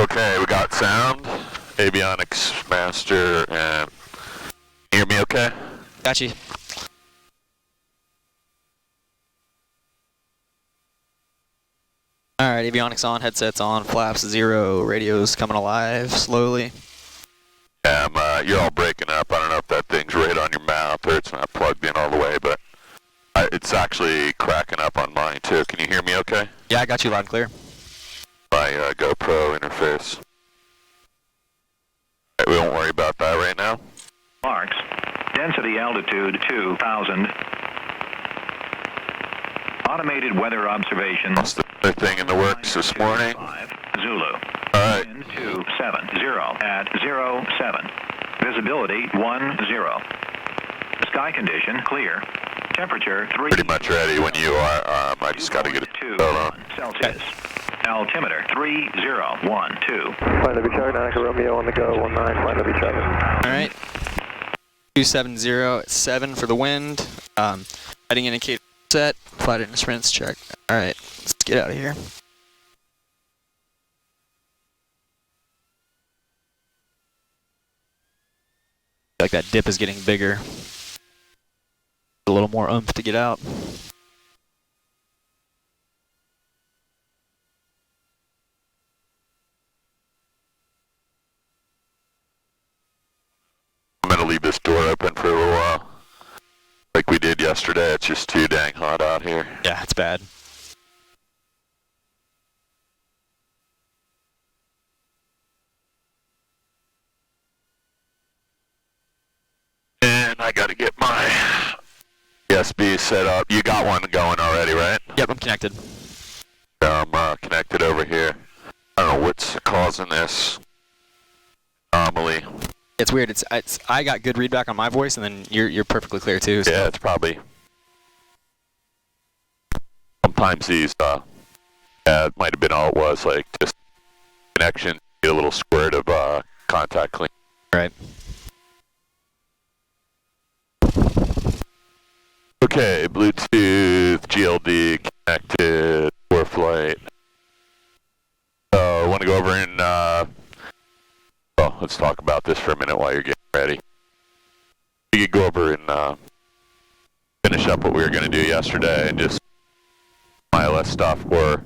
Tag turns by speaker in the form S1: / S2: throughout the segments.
S1: Okay, we got sound, avionics master, and you hear me okay?
S2: Got you. Alright, avionics on, headsets on, flaps 0, radios coming alive slowly.
S1: Yeah, you're all breaking up. I don't know if that thing's right on your mouth or it's not plugged in all the way, but it's actually cracking up on mine too. Can you hear me okay?
S2: Yeah, I got you loud and clear.
S1: My GoPro interface. Right, we won't worry about that right now.
S3: Marks. Density altitude 2,000. Automated weather observation.
S1: What's the other thing in the works this morning?
S3: 5 Zulu.
S1: Alright.
S3: Wind 270 at 07. Visibility 10. Sky condition clear. Temperature 3.
S1: Pretty much ready when you are. I just got to get it.
S3: 2 Celsius. Altimeter 3012.
S4: Flight Lobby Charlie, Nine Romeo on the go, 19, Flight Lobby Charlie.
S2: Alright. 270 at 7 for the wind. Heading indicator set. Flight instruments check. Alright, let's get out of here. Like that dip is getting bigger. A little more oomph to get out.
S1: I'm going to leave this door open for a little while. Like we did yesterday. It's just too dang hot out here.
S2: Yeah, it's bad.
S1: And I got to get my USB set up. You got one going already, right?
S2: Yep, I'm connected.
S1: I'm connected over here. I don't know what's causing this anomaly.
S2: It's weird. It's I got good readback on my voice, and then you're perfectly clear too. So.
S1: Yeah, it's probably. Sometimes these, yeah, it might have been all it was, like just connection, get a little squirt of contact clean.
S2: Right.
S1: Okay, Bluetooth, GLD connected, for flight. So I want to go over and, well, let's talk about this for a minute while you're getting ready. We could go over and finish up what we were going to do yesterday and just ILS stuff, or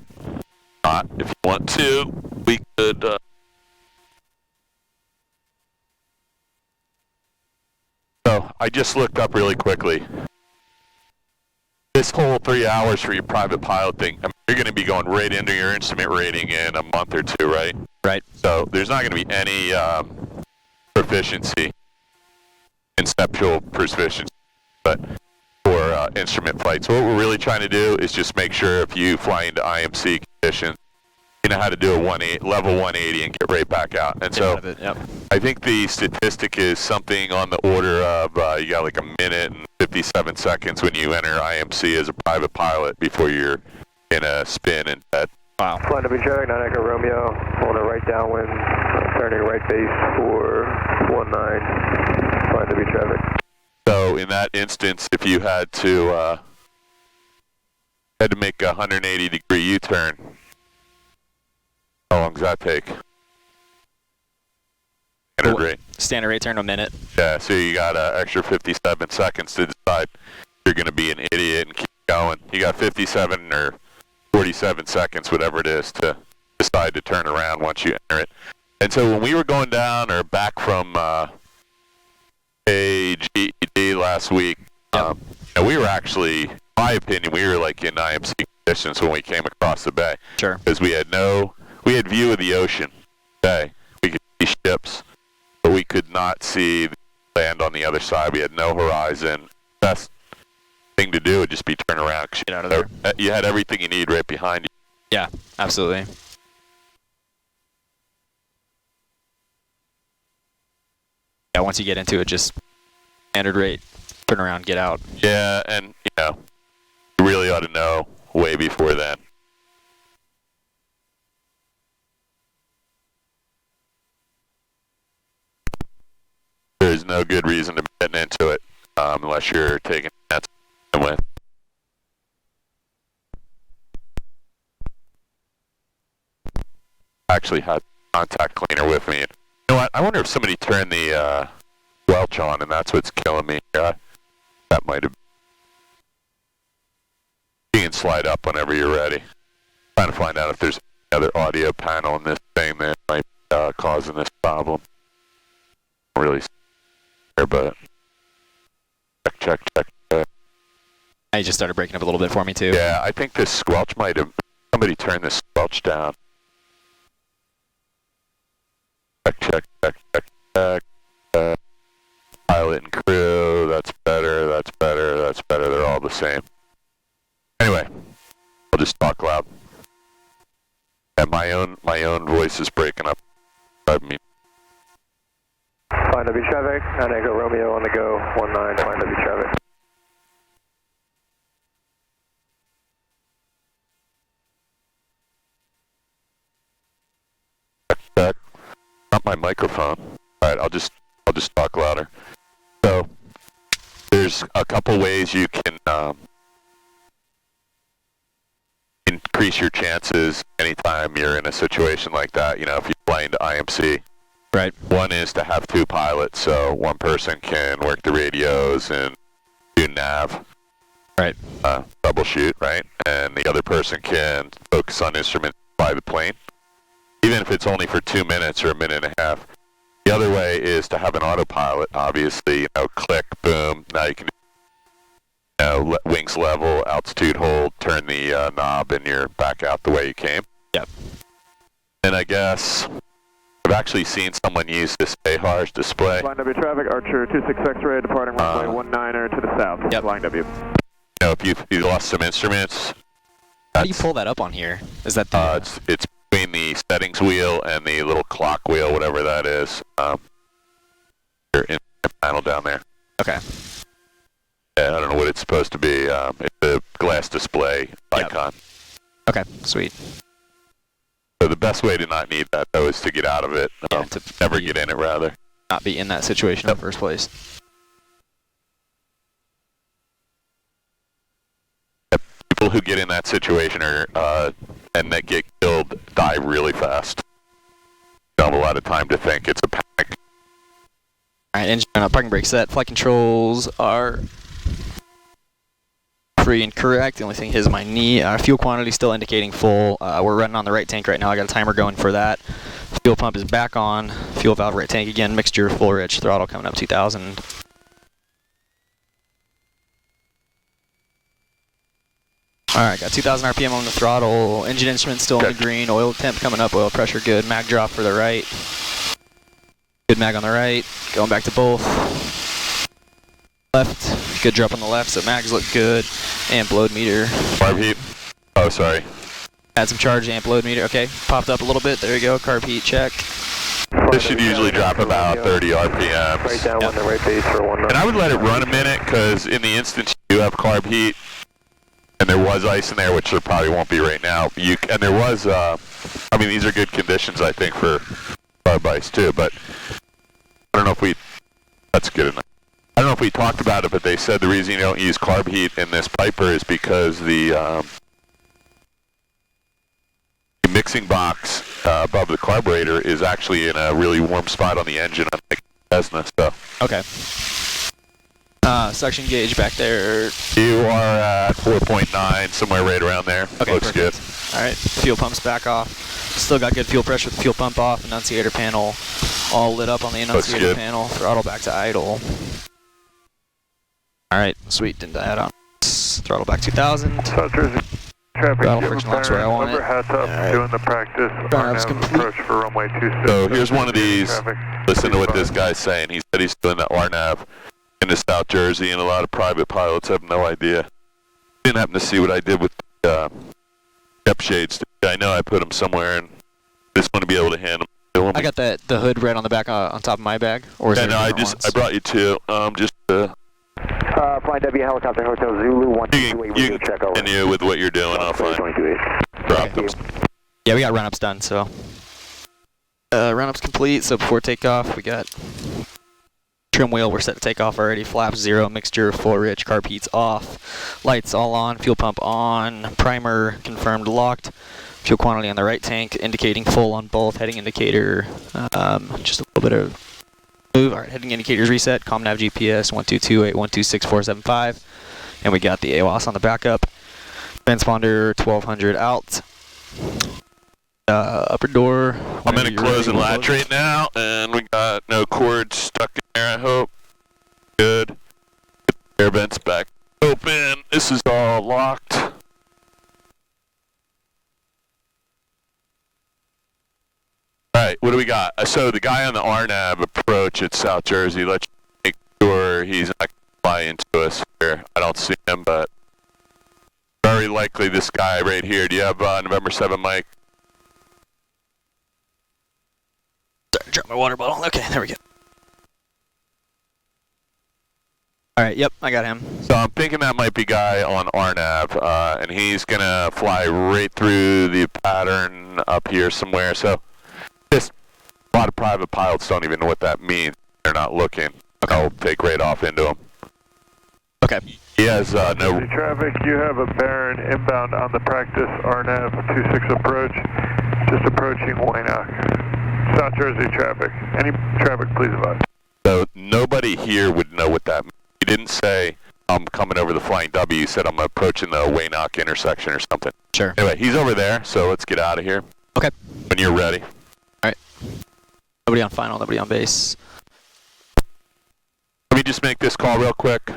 S1: not. If you want to, we could. So I just looked up really quickly. This whole 3 hours for your private pilot thing, I mean, you're going to be going right into your instrument rating in a month or two, right?
S2: Right.
S1: So there's not going to be any proficiency, conceptual proficiency, but for instrument flight. So what we're really trying to do is just make sure if you fly into IMC conditions, you know how to do a level 180 and get right back out. And so
S2: Yep.
S1: I think the statistic is something on the order of you got like a minute and 57 seconds when you enter IMC as a private pilot before you're in a spin and dead.
S2: Wow.
S4: Flight Lobby Charlie, 9 Echo Romeo, on a right downwind, turning right base for 19, Flight Lobby traffic.
S1: So in that instance, if you had to make a 180-degree U-turn, how long does that take? Standard rate.
S2: Standard rate turn a minute.
S1: Yeah, so you got an extra 57 seconds to decide if you're going to be an idiot and keep going. You got 57 or 47 seconds, whatever it is, to decide to turn around once you enter it. And so when we were going down or back from AGED last week, we were actually, in my opinion, we were like in IMC conditions when we came across the bay.
S2: Sure.
S1: Because we had view of the ocean. Okay, we could see ships, but we could not see the land on the other side. We had no horizon. Best thing to do would just be turn around.
S2: Get out of there.
S1: You had everything you need right behind you.
S2: Yeah, absolutely. Yeah, once you get into it, just standard rate, turn around, get out.
S1: Yeah, and you really ought to know way before then. There's no good reason to be getting into it unless you're taking that with. Actually had contact cleaner with me. You know what? I wonder if somebody turned the Welch on and that's what's killing me. That might have. You can slide up whenever you're ready. Trying to find out if there's any other audio panel in this thing that might be causing this problem. Really sure, but check.
S2: I just started breaking up a little bit for me too.
S1: Yeah, I think this squelch might have. Somebody turned this squelch down. Check. Pilot and crew. That's better. They're all the same. Anyway, I'll just talk loud. And my own voice is breaking up. I mean,
S4: Find W traffic, 9 Echo Romeo on the go, 19, find W traffic.
S1: check. Not my microphone. All right, I'll just talk louder. So there's a couple ways you can increase your chances anytime you're in a situation like that. You know, if you fly into IMC.
S2: Right.
S1: One is to have two pilots, so one person can work the radios and do nav.
S2: Right.
S1: Troubleshoot, right? And the other person can focus on instruments by the plane, even if it's only for 2 minutes or a minute and a half. The other way is to have an autopilot, obviously, click, boom, now you can wings level, altitude hold, turn the knob, and you're back out the way you came.
S2: Yep.
S1: And I guess I've actually seen someone use this AHARS display.
S4: Flying W traffic, Archer 26 X-ray, departing runway 19er to the south.
S2: Yep.
S4: Flying W.
S1: If you lost some instruments.
S2: How do you pull that up on here? Is that the...
S1: It's between the settings wheel and the little clock wheel, whatever that is. You're in the panel down there.
S2: Okay.
S1: Yeah, I don't know what it's supposed to be. It's a glass display icon.
S2: Okay, sweet.
S1: So the best way to not need that, though, is to get out of it.
S2: To
S1: never get in it, rather.
S2: Not be in that situation in the first place.
S1: People who get in that situation are and that get killed die really fast. Don't have a lot of time to think. It's a panic.
S2: Alright, engine parking brake set. Flight controls are free and correct. The only thing is my knee. Fuel quantity still indicating full. We're running on the right tank right now. I got a timer going for that. Fuel pump is back on. Fuel valve right tank again. Mixture full rich. Throttle coming up 2,000. Alright, got 2,000 RPM on the throttle. Engine instruments still in the green. Oil temp coming up. Oil pressure good. Mag drop for the right. Good mag on the right. Going back to both. Left. Good drop on the left, so mags look good. Amp load meter.
S1: Carb heat. Oh, sorry.
S2: Add some charge, amp load meter. Okay, popped up a little bit. There you go. Carb heat check.
S1: This should usually drop about 30 RPM.
S4: Right down on the right base for 19.
S1: And I would let it run a minute, because in the instance you do have carb heat, and there was ice in there, which there probably won't be right now. And there was, I mean, these are good conditions, I think, for carb ice too, but I don't know if that's good enough. I don't know if we talked about it, but they said the reason you don't use carb heat in this Piper is because the mixing box above the carburetor is actually in a really warm spot on the engine, unlike Cessna stuff.
S2: Okay. Suction gauge back there.
S1: You are at 4.9, somewhere right around there.
S2: Okay,
S1: looks
S2: perfect.
S1: good.
S2: All right, fuel pump's back off. Still got good fuel pressure with the fuel pump off. Enunciator panel all lit up on the enunciator panel. Throttle back to idle. All right, sweet. Didn't die on. Throttle back 2,000.
S4: South Jersey traffic.
S2: Throttle friction lock's where I want it.
S4: Hats up,
S2: Right.
S4: doing the practice.
S2: Burnout's complete.
S4: Approach for runway 26.
S1: So here's one of these.
S4: Traffic.
S1: Listen to what this guy's saying. He said he's doing the RNAV into South Jersey, and a lot of private pilots have no idea. Didn't happen to see what I did with the step shades. I know I put them somewhere, and just want to be able to handle them.
S2: I got the hood right on the back on top of my bag. Or is
S1: Yeah,
S2: there
S1: no,
S2: different
S1: I brought you two.
S4: Flying W helicopter hotel Zulu 128.
S1: You can continue with what you're doing. I'll find. Drop them.
S2: Yeah, we got run-ups done, so. Run-ups complete, so before takeoff, we got trim wheel, we're set to take off already. Flaps 0, mixture full rich, carb heat's off. Lights all on, fuel pump on, primer confirmed locked. Fuel quantity on the right tank indicating full on both. Heading indicator, just a little bit of move. All right, heading indicators reset. ComNav GPS 1228126475. And we got the AWAS on the backup. Transponder 1200 out. Upper door.
S1: I'm in a closing latch right now, and we got no cords stuck in there, I hope. Good. Air vents back open. This is all locked. Alright, what do we got? So the guy on the RNAV approach at South Jersey, let's make sure he's not going to fly into us here. I don't see him, but very likely this guy right here. Do you have November 7, Mike?
S2: Sorry, drop my water bottle. Okay, there we go. Alright, yep, I got him.
S1: So I'm thinking that might be guy on RNAV, and he's going to fly right through the pattern up here somewhere. So just a lot of private pilots don't even know what that means. They're not looking.
S2: Okay.
S1: I'll take right off into him.
S2: Okay.
S1: He has no...
S5: Traffic, you have a Baron inbound on the practice RNAV 26 approach, just approaching Waynock. South Jersey traffic. Any traffic, please advise.
S1: So nobody here would know what that means. He didn't say, I'm coming over the Flying W. He said, I'm approaching the Waynock intersection or something.
S2: Sure.
S1: Anyway, he's over there, so let's get out of here.
S2: Okay.
S1: When you're ready.
S2: Alright. Nobody on final, nobody on base.
S1: Let me just make this call real quick.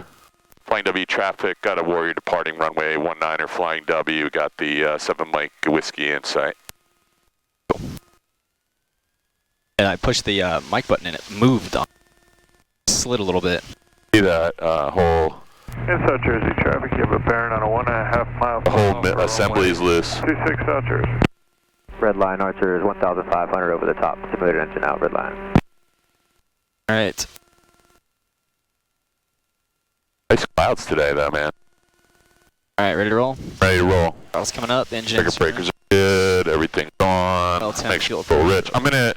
S1: Flying W traffic, got a Warrior departing runway 19er Flying W, got the 7 Mike Whiskey in sight.
S2: And I pushed the mic button and it moved on. Slid a little bit.
S1: See that whole...
S5: In South Jersey traffic, you have a Baron on a 1.5 mile...
S1: The whole assembly is loose.
S5: 26 South Jersey.
S6: Red line, Archer is 1,500 over the top. Simulated engine out, red line.
S2: Alright.
S1: Nice clouds today though, man.
S2: Alright, ready to roll?
S1: Ready to roll.
S2: Throttle's coming up, engines.
S1: Circuit breakers are good, everything's on.
S2: Well, 10
S1: Make sure
S2: fuel
S1: full rich. I'm gonna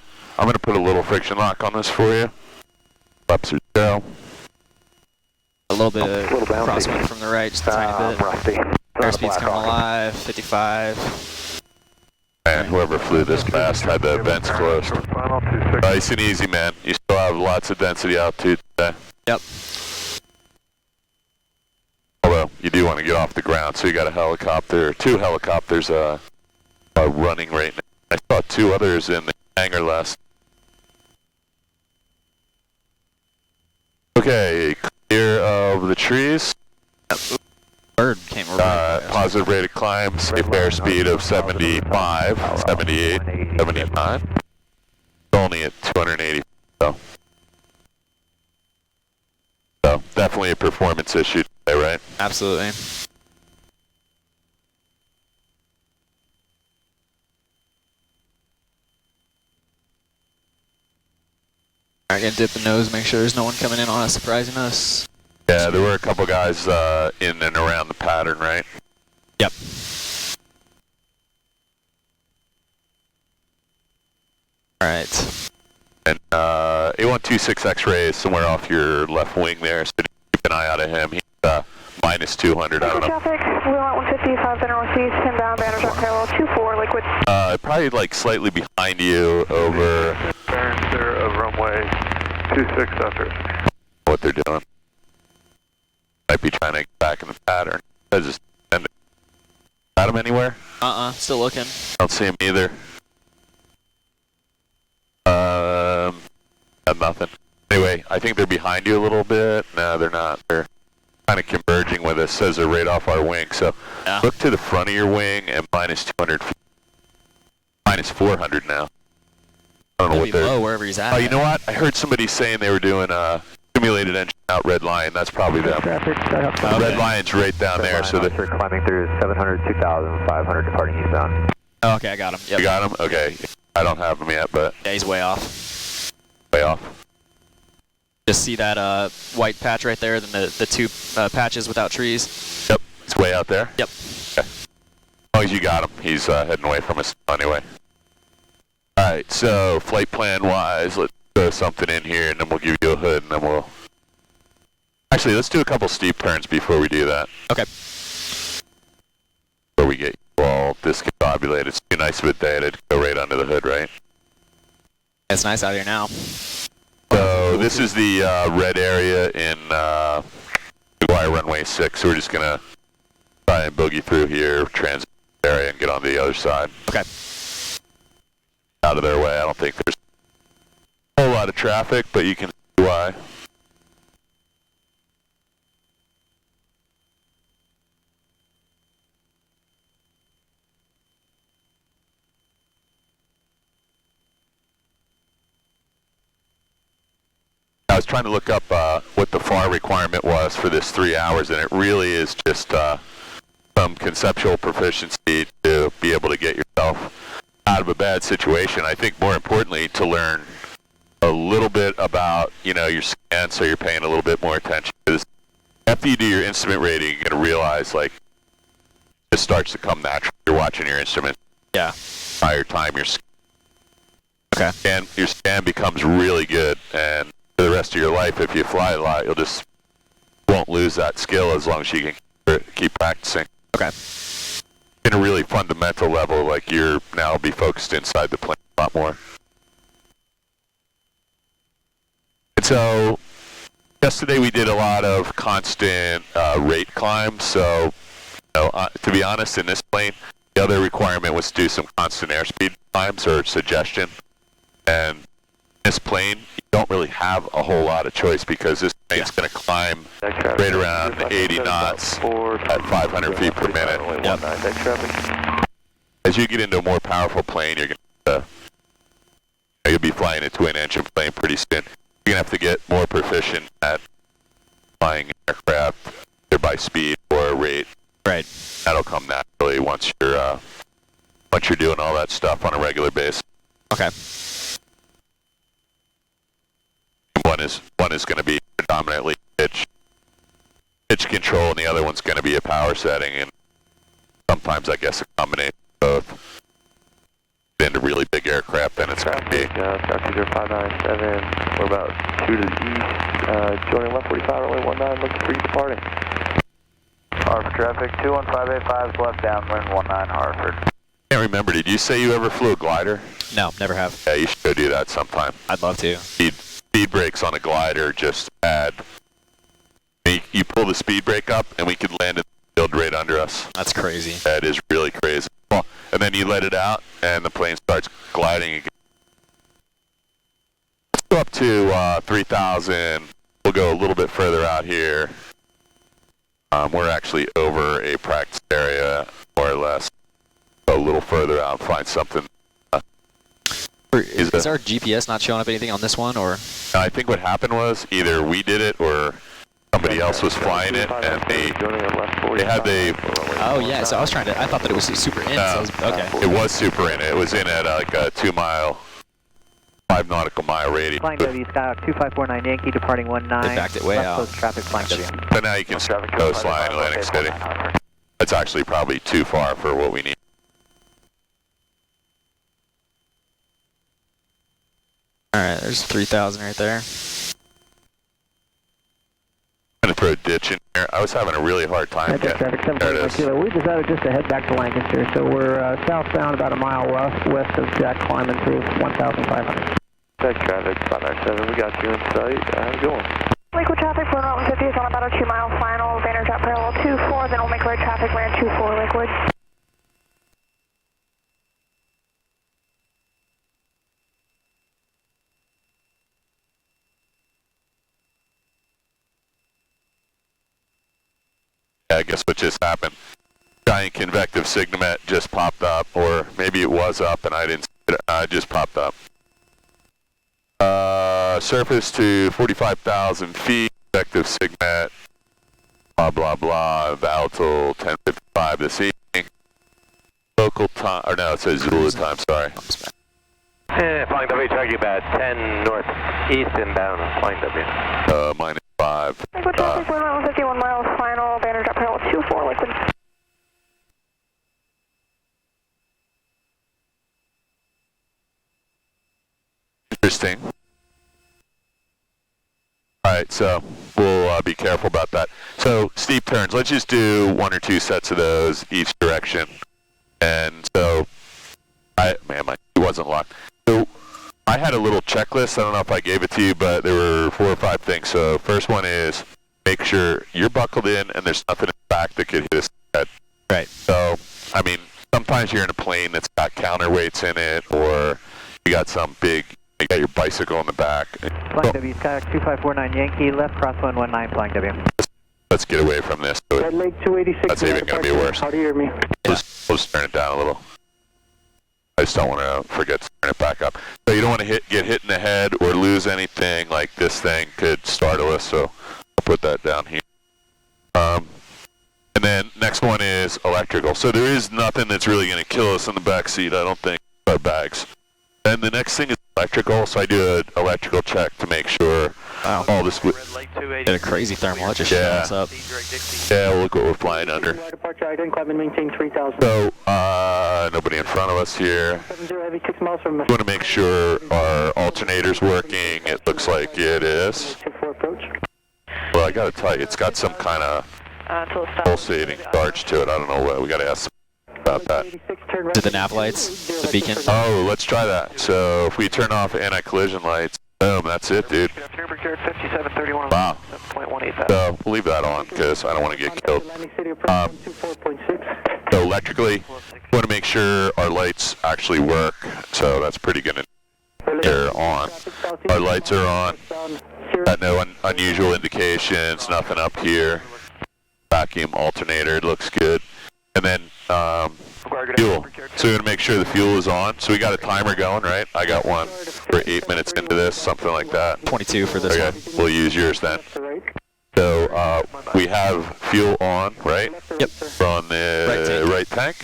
S1: put a little friction lock on this for you. Flaps are zero.
S2: A little bit of
S6: little bouncy.
S2: crosswind from the right, just a tiny bit.
S6: Rusty.
S2: Airspeed's coming alive, 55.
S1: And whoever flew this fast had the vents closed.
S5: Final 26.
S1: Nice and easy, man. You still have lots of density altitude today.
S2: Yep.
S1: Although, you do want to get off the ground, so you got a helicopter, 2 helicopters running right now. I saw 2 others in the hangar last. Okay, clear of the trees.
S2: Bird came over.
S1: Positive rate of climb, safe airspeed of 75, 78, 75. It's only at 280, so definitely a performance issue today, right?
S2: Absolutely. Alright, gonna dip the nose, make sure there's no one coming in on us, surprising us.
S1: Yeah, there were a couple guys in and around the pattern, right?
S2: Yep. Alright.
S1: And A126 X-ray is somewhere off your left wing there, so keep an eye out of him. He's minus 200, I don't know.
S7: Traffic, Wheel out 155, the northeast, inbound, banner truck parallel 24, liquid.
S1: Probably like slightly behind you over
S5: Baron clear of runway 26 South Jersey.
S1: what they're doing. Might be trying to get back in the pattern. I just got him anywhere?
S2: Still looking.
S1: Don't see him either. Got nothing. Anyway, I think they're behind you a little bit. No, they're not. They're kind of converging with us. Says they're right off our wing. So
S2: Yeah.
S1: look to the front of your wing and minus 200 feet. Minus 400 now. I don't know
S2: He'll
S1: what
S2: be
S1: they're...
S2: low wherever he's at.
S1: Oh, you know what? I heard somebody saying they were doing simulated engine out Red Lion. That's probably them.
S6: Traffic,
S2: Okay.
S1: Red Lion's right down there. So
S6: Archer
S1: the,
S6: climbing through 700, 2,500 departing eastbound.
S2: Oh, okay, I got him. Yep.
S1: you got him? Okay. I don't have him yet, but
S2: Yeah, he's way off.
S1: way off.
S2: Just see that white patch right there, then the 2 patches without trees.
S1: Yep. It's way out there?
S2: Yep.
S1: Okay. As long as you got him. He's heading away from us anyway. Alright, so flight plan wise, let's throw something in here and then we'll give you a hood and then we'll... Actually, let's do a couple steep turns before we do that.
S2: Okay.
S1: Before we get you all discombobulated. It's too nice of a day to go right under the hood, right?
S2: It's nice out here now.
S1: So this is the red area in McGuire runway 6. So we're just gonna try and boogie through here, transit area, and get on the other side.
S2: Okay.
S1: Out of their way. I don't think there's a whole lot of traffic, but you can see why. I was trying to look up what the FAR requirement was for this 3 hours, and it really is just some conceptual proficiency to be able to get yourself out of a bad situation. I think more importantly to learn a little bit about, you know, your scan, so you're paying a little bit more attention. Because after you do your instrument rating, you're going to realize, like, it starts to come natural. You're watching your instrument.
S2: Yeah.
S1: Entire time your
S2: Okay.
S1: your scan becomes really good, and for the rest of your life, if you fly a lot, you'll just won't lose that skill as long as you can keep practicing.
S2: Okay.
S1: In a really fundamental level, like you're now be focused inside the plane a lot more. And so yesterday we did a lot of constant rate climbs. So, you know, to be honest, in this plane, the other requirement was to do some constant airspeed climbs or suggestion. And this plane, you don't really have a whole lot of choice because this plane's going to climb right around 80 knots at 500 feet per minute. As you get into a more powerful plane, you're going to you'll be flying a twin-engine plane pretty soon. You're going to have to get more proficient at flying aircraft, either by speed or rate.
S2: Right.
S1: That'll come naturally once you're doing all that stuff on a regular basis.
S2: Okay.
S1: One is going to be predominantly pitch control, and the other one's going to be a power setting, and sometimes I guess a combination of both. Into really big aircraft, then it's going to be.
S4: Traffic 0597, we're about 2 to the east, joining left 45, runway 19, looking for you departing. Hartford traffic, 21585 is left downwind 19 Hartford.
S1: I can't remember, did you say you ever flew a glider?
S2: No, never have.
S1: Yeah, you should go do that sometime.
S2: I'd love to.
S1: Speed brakes on a glider just add. You pull the speed brake up, and we could land in the field right under us.
S2: That's crazy.
S1: That is really crazy. Well, and then you let it out, and the plane starts gliding again. Let's go up to 3,000. We'll go a little bit further out here. We're actually over a practice area, more or less. Go a little further out and find something.
S2: Is our GPS not showing up anything on this one, or?
S1: I think what happened was either we did it or somebody else was flying it, and they had the.
S2: Oh yeah, so I thought that it was super in. So okay.
S1: It was super in. It was in at like a 5 nautical mile radius.
S8: Flying W Skyhawk 2549 Yankee departing 19.
S2: They backed it way out.
S8: Left coast traffic flying W.
S1: So now you can see coastline Atlantic City. That's actually probably too far for what we need.
S2: Alright, there's 3,000 right there.
S1: I'm going to throw a ditch in here. I was having a really hard time getting there. It is.
S8: We decided just to head back to Lancaster, so we're southbound about a mile west of Jack climbing through 1,500.
S4: Check traffic, 597, we got you in sight. How's it going?
S7: Liquid traffic, Blue Mountain 50 is on about a 2 mile final, Banner drop parallel 24, then we'll make right traffic, land 24 liquid.
S1: I guess what just happened. Giant convective signamet just popped up, or maybe it was up and I didn't see it. It just popped up. Surface to 45,000 feet, convective signet, blah, blah, blah, Valtil 10:55 this evening. Local time, or no, it says Zulu time, sorry.
S4: Flying W, tracking about 10 northeast inbound, flying W.
S1: -5.
S7: Liquid traffic, Blue Mountain 51 miles final, Banner drop parallel 24 liquid.
S1: Interesting. Alright, so we'll be careful about that. So, steep turns. Let's just do 1 or 2 sets of those each direction. And so, my key wasn't locked. So I had a little checklist. I don't know if I gave it to you, but there were 4 or 5 things. So first one is make sure you're buckled in and there's nothing in the back that could hit us in the head.
S2: Right.
S1: So, I mean, sometimes you're in a plane that's got counterweights in it, or you got some big, you got your bicycle in the back.
S6: Flying W, Skyhawk 2549 Yankee, left crosswind 19, flying W.
S1: Let's get away from this.
S8: Red Lake 286.
S1: That's even going to be worse.
S8: How do you hear me?
S1: We'll just turn it down a little. I just don't want to forget to turn it back up. So you don't want to get hit in the head or lose anything like this thing could startle us, so I'll put that down here. And then next one is electrical. So there is nothing that's really going to kill us in the back seat, I don't think, our bags. And the next thing is electrical, so I do an electrical check to make sure all this...
S2: Did a crazy thermal, it just shut us up.
S1: Yeah, look what we're flying under.
S8: Departure, I didn't climb and maintain 3000.
S1: So, nobody in front of us here.
S8: 70 heavy, 6 miles from...
S1: We want to make sure our alternator's working. It looks like it is. Well, I got to tell you, it's got some kind of pulsating charge to it. I don't know what. We got to ask about that.
S2: Did the nav lights, the beacon?
S1: Oh, let's try that. So if we turn off anti-collision lights, boom, that's it, dude. Wow. So we'll leave that on because I don't want to get killed. So electrically, we want to make sure our lights actually work. So that's pretty good. They're on. Our lights are on. Got no unusual indications, nothing up here. Vacuum alternator looks good. And then fuel. So we're going to make sure the fuel is on. So we got a timer going, right? I got one for 8 minutes into this, something like that.
S2: 22 for this one.
S1: We'll use yours then. So we have fuel on, right?
S2: Yep.
S1: From the right tank.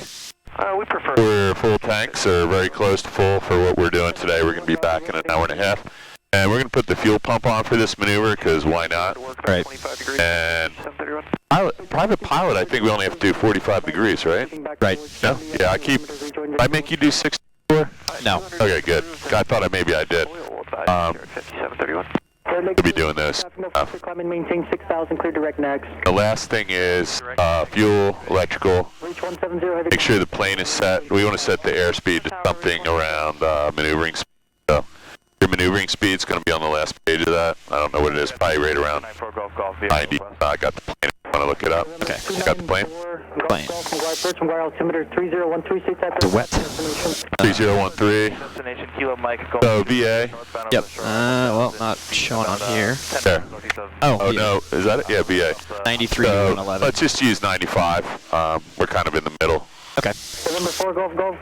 S3: We prefer...
S1: We're full tanks, or very close to full for what we're doing today. We're going to be back in an hour and a half. And we're going to put the fuel pump on for this maneuver, because why not?
S2: Right.
S1: And private pilot, I think we only have to do 45 degrees, right?
S2: Right.
S1: No? Yeah, I make you do 64?
S2: No.
S1: Okay, good. I thought maybe I did. We'll be doing this.
S8: Maintain 6000, clear direct next.
S1: The last thing is fuel, electrical. Make sure the plane is set. We want to set the airspeed to something around maneuvering speed. So your maneuvering speed is going to be on the last page of that. I don't know what it is, probably right around 90. I got the plane. I want to look it up.
S2: Okay.
S1: Got the plane?
S2: Plane.
S8: The
S2: wet.
S1: 3013. So VA.
S2: Yep. Well, not shown on here.
S1: There.
S2: Oh,
S1: no. Is that it? Yeah, VA.
S2: 93
S1: So
S2: 111.
S1: let's just use 95. We're kind of in the middle.
S2: Okay.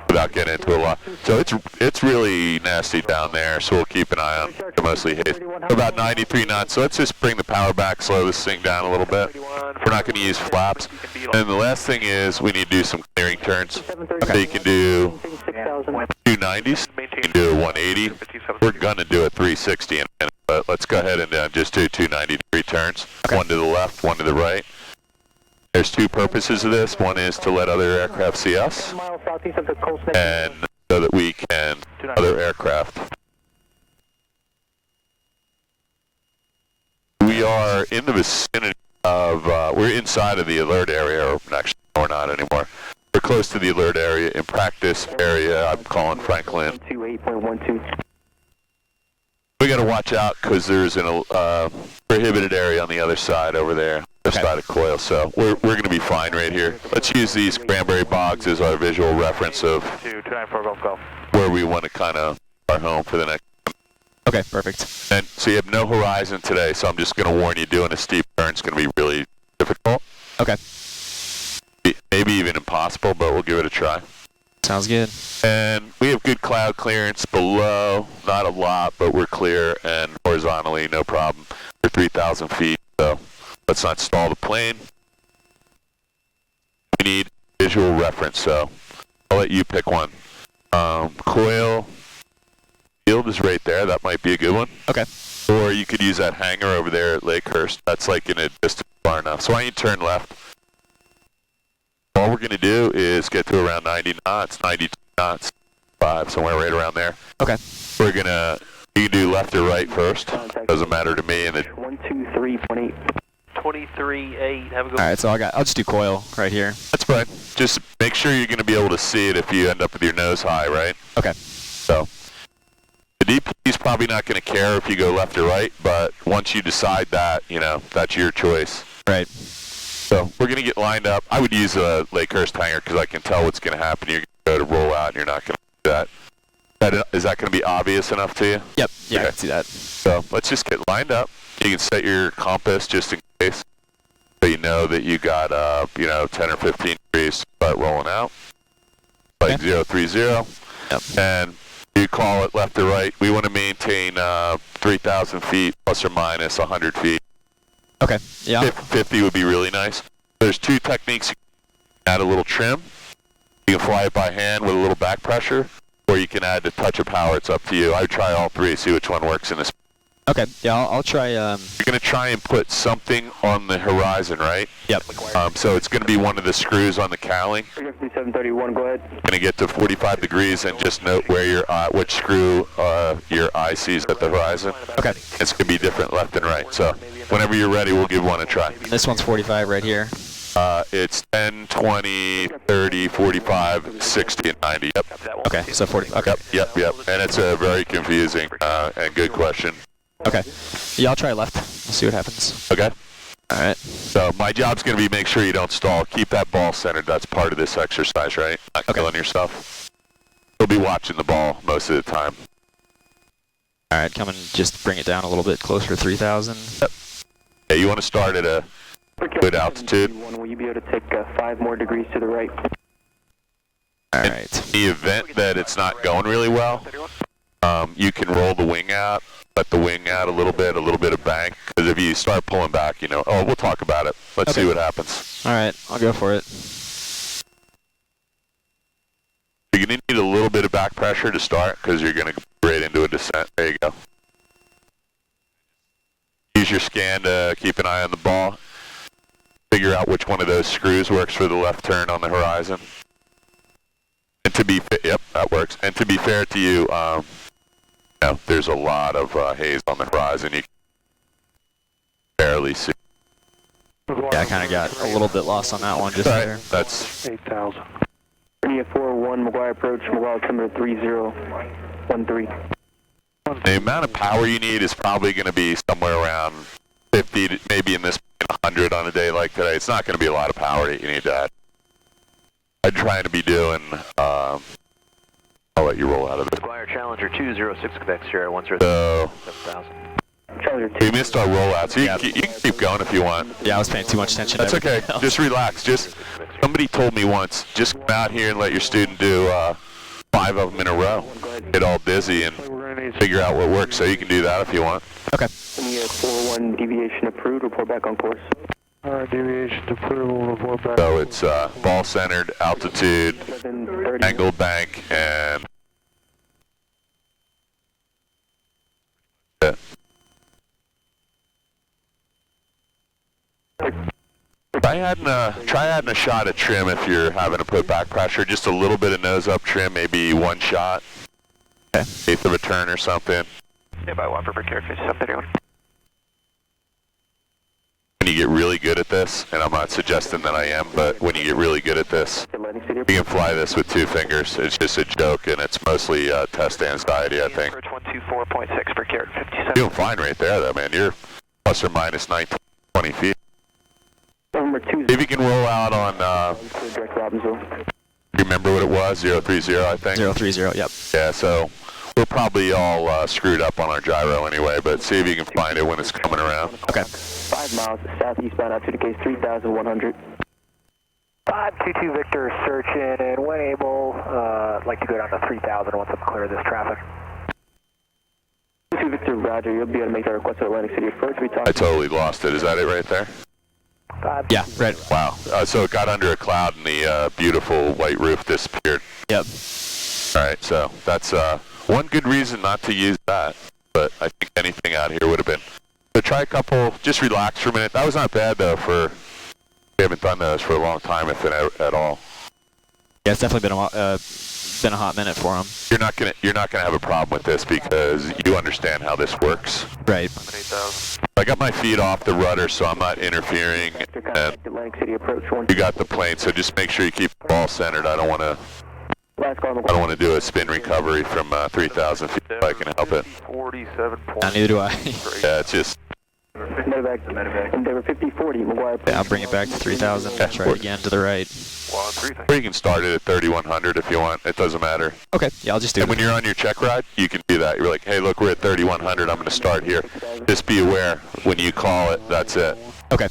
S1: Without getting into a lot. So it's really nasty down there, so we'll keep an eye on mostly haze. About 93 knots, so let's just bring the power back, slow this thing down a little bit. We're not going to use flaps. And the last thing is we need to do some clearing turns. So you can do 290s, you can do a 180. We're going to do a 360 in a minute, but let's go ahead and just do 290-degree turns. Okay. One to the left, one to the right. There's 2 purposes of this. One is to let other aircraft see us, and so that we can other aircraft. We are in the vicinity of, we're inside of the alert area, or actually we're not anymore. We're close to the alert area. In practice area, I'm calling Franklin. We got to watch out because there's a prohibited area on the other side over there. Just out of coil, so we're going to be fine right here. Let's use these cranberry bogs as our visual reference of where we want to kind of our home for the next.
S2: Okay, perfect.
S1: And so you have no horizon today, so I'm just going to warn you, doing a steep turn is going to be really difficult.
S2: Okay.
S1: Maybe even impossible, but we'll give it a try.
S2: Sounds good.
S1: And we have good cloud clearance below, not a lot, but we're clear, and horizontally, no problem. We're 3,000 feet, so let's not stall the plane. We need visual reference, so I'll let you pick one. Coil field is right there. That might be a good one.
S2: Okay.
S1: Or you could use that hangar over there at Lakehurst. That's like in a distance far enough. So why don't you turn left? All we're going to do is get to around 90 knots, 92 knots, 5, somewhere right around there.
S2: Okay.
S1: We're going to, you can do left or right first. Doesn't matter to me. And
S8: 123.8.
S9: 23.8. Have a good
S2: All right, so I'll just do coil right here.
S1: That's fine. Just make sure you're going to be able to see it if you end up with your nose high, right?
S2: Okay.
S1: So the DP is probably not going to care if you go left or right, but once you decide that, you know, that's your choice.
S2: Right.
S1: So we're going to get lined up. I would use a Lakehurst hanger because I can tell what's going to happen. You're going to go to roll out and you're not going to do that. Is that going to be obvious enough to you?
S2: Yep. Yeah,
S1: Okay.
S2: I can see that.
S1: So let's just get lined up. You can set your compass just in case, so you know that you got, you know, 10 or 15 degrees, but rolling out. Like
S2: Okay.
S1: 030.
S2: Yep.
S1: And you call it left or right. We want to maintain 3,000 feet plus or minus 100 feet.
S2: Okay. Yeah.
S1: 50 would be really nice. There's two techniques. You can add a little trim. You can fly it by hand with a little back pressure, or you can add a touch of power. It's up to you. I would try all three, see which one works in this.
S2: Okay. Yeah, I'll try.
S1: You're going to try and put something on the horizon, right?
S2: Yep.
S1: So it's going to be one of the screws on the cowling.
S4: 731, go ahead.
S1: Going to get to 45 degrees and just note where your which screw your eye sees at the horizon.
S2: Okay.
S1: It's going to be different left and right. So whenever you're ready, we'll give one a try.
S2: This one's 45 right here.
S1: It's 10, 20, 30, 45, 60, and 90. Yep.
S2: Okay. So 40. Okay.
S1: Yep. And it's a very confusing and good question.
S2: Okay. Yeah, I'll try left. We'll see what happens.
S1: Okay.
S2: All right.
S1: So my job's going to be make sure you don't stall. Keep that ball centered. That's part of this exercise, right? Not killing yourself. You'll be watching the ball most of the time.
S2: All right. Come and just bring it down a little bit closer to 3,000.
S1: Yep. Yeah, you want to start at a good altitude.
S4: Will you be able to take 5 more degrees to the right?
S2: All
S1: In
S2: right.
S1: the event that it's not going really well, you can roll the wing out, let the wing out a little bit of bank. Because if you start pulling back, you know, we'll talk about it. Let's see what happens.
S2: All right. I'll go for it.
S1: You're going to need a little bit of back pressure to start because you're going to go right into a descent. There you go. Use your scan to keep an eye on the ball. Figure out which one of those screws works for the left turn on the horizon. And to be yep, that works. And to be fair to you, you know, there's a lot of haze on the horizon. You can barely see.
S2: Yeah, I kind of got a little bit lost on that one just there.
S1: That's
S4: 8,000. Virginia 401, McGuire approach, McGuire altimeter 3013.
S1: the amount of power you need is probably going to be somewhere around 50, to, maybe in this 100 on a day like today. It's not going to be a lot of power that you need to add. I'm trying to be doing. I'll let you roll out of it.
S9: McGuire Challenger 206 Quebec Sierra 10
S1: So
S9: 7,000.
S1: we missed our rollout, so you can keep going if you want.
S2: Yeah, I was paying too much attention to
S1: That's okay.
S2: everything else.
S1: Just relax. Just somebody told me once, just come out here and let your student do 5 of them in a row. Get all busy and figure out what works. So you can do that if you want.
S2: Okay.
S4: Virginia 401, deviation approved, report back on course.
S5: Deviation approval, report back.
S1: So it's ball centered, altitude,
S4: 730.
S1: angled bank, and try adding a shot of trim if you're having to put back pressure. Just a little bit of nose up trim, maybe 1 shot, eighth of a turn or something.
S9: Standby Whopper for Carrier 5731.
S1: When you get really good at this, and I'm not suggesting that I am, but when you get really good at this, you can fly this with 2 fingers. It's just a joke, and it's mostly test anxiety, I think.
S9: Approach 124.6 for Carrier 57.
S1: You're doing fine right there, though, man. You're plus or minus 19, 20 feet.
S4: Number 2.
S1: See if you can roll out on,
S4: Direct Robbinsville.
S1: remember what it was? 030, I think?
S2: 030, yep.
S1: Yeah, so we're probably all screwed up on our gyro anyway, but see if you can find it when it's coming around.
S2: Okay.
S4: 5 miles southeastbound out to the case 3,100.
S8: 522 Victor, searching, and when able, like to go down to 3,000 once I'm clear of this traffic.
S4: 2 Victor, Roger, you'll be able to make that request at Atlantic City approach. We talked.
S1: I totally lost it. Is that it right there?
S2: Yeah, right.
S1: Wow. So it got under a cloud and the beautiful white roof disappeared.
S2: Yep.
S1: All right, so that's one good reason not to use that, but I think anything out here would have been. So try a couple, just relax for a minute. That was not bad, though, we haven't done those for a long time, if at all.
S2: Yeah, it's definitely been been a hot minute for him.
S1: You're not gonna have a problem with this because you understand how this works.
S2: Right.
S1: I got my feet off the rudder, so I'm not interfering. And you got the plane, so just make sure you keep the ball centered. I don't want to do a spin recovery from 3,000 feet if I can help it.
S9: 47.
S2: Neither do I.
S1: Yeah, it's just.
S8: Endeavor 5040, McGuire.
S2: Yeah, I'll bring it back to 3,000. Try it again to the right.
S1: Or you can start it at 3,100 if you want. It doesn't matter.
S2: Okay, yeah, I'll just do it.
S1: And when you're on your check ride, you can do that. You're like, hey, look, we're at 3,100. I'm going to start here. Just be aware when you call it, that's it.
S2: Okay.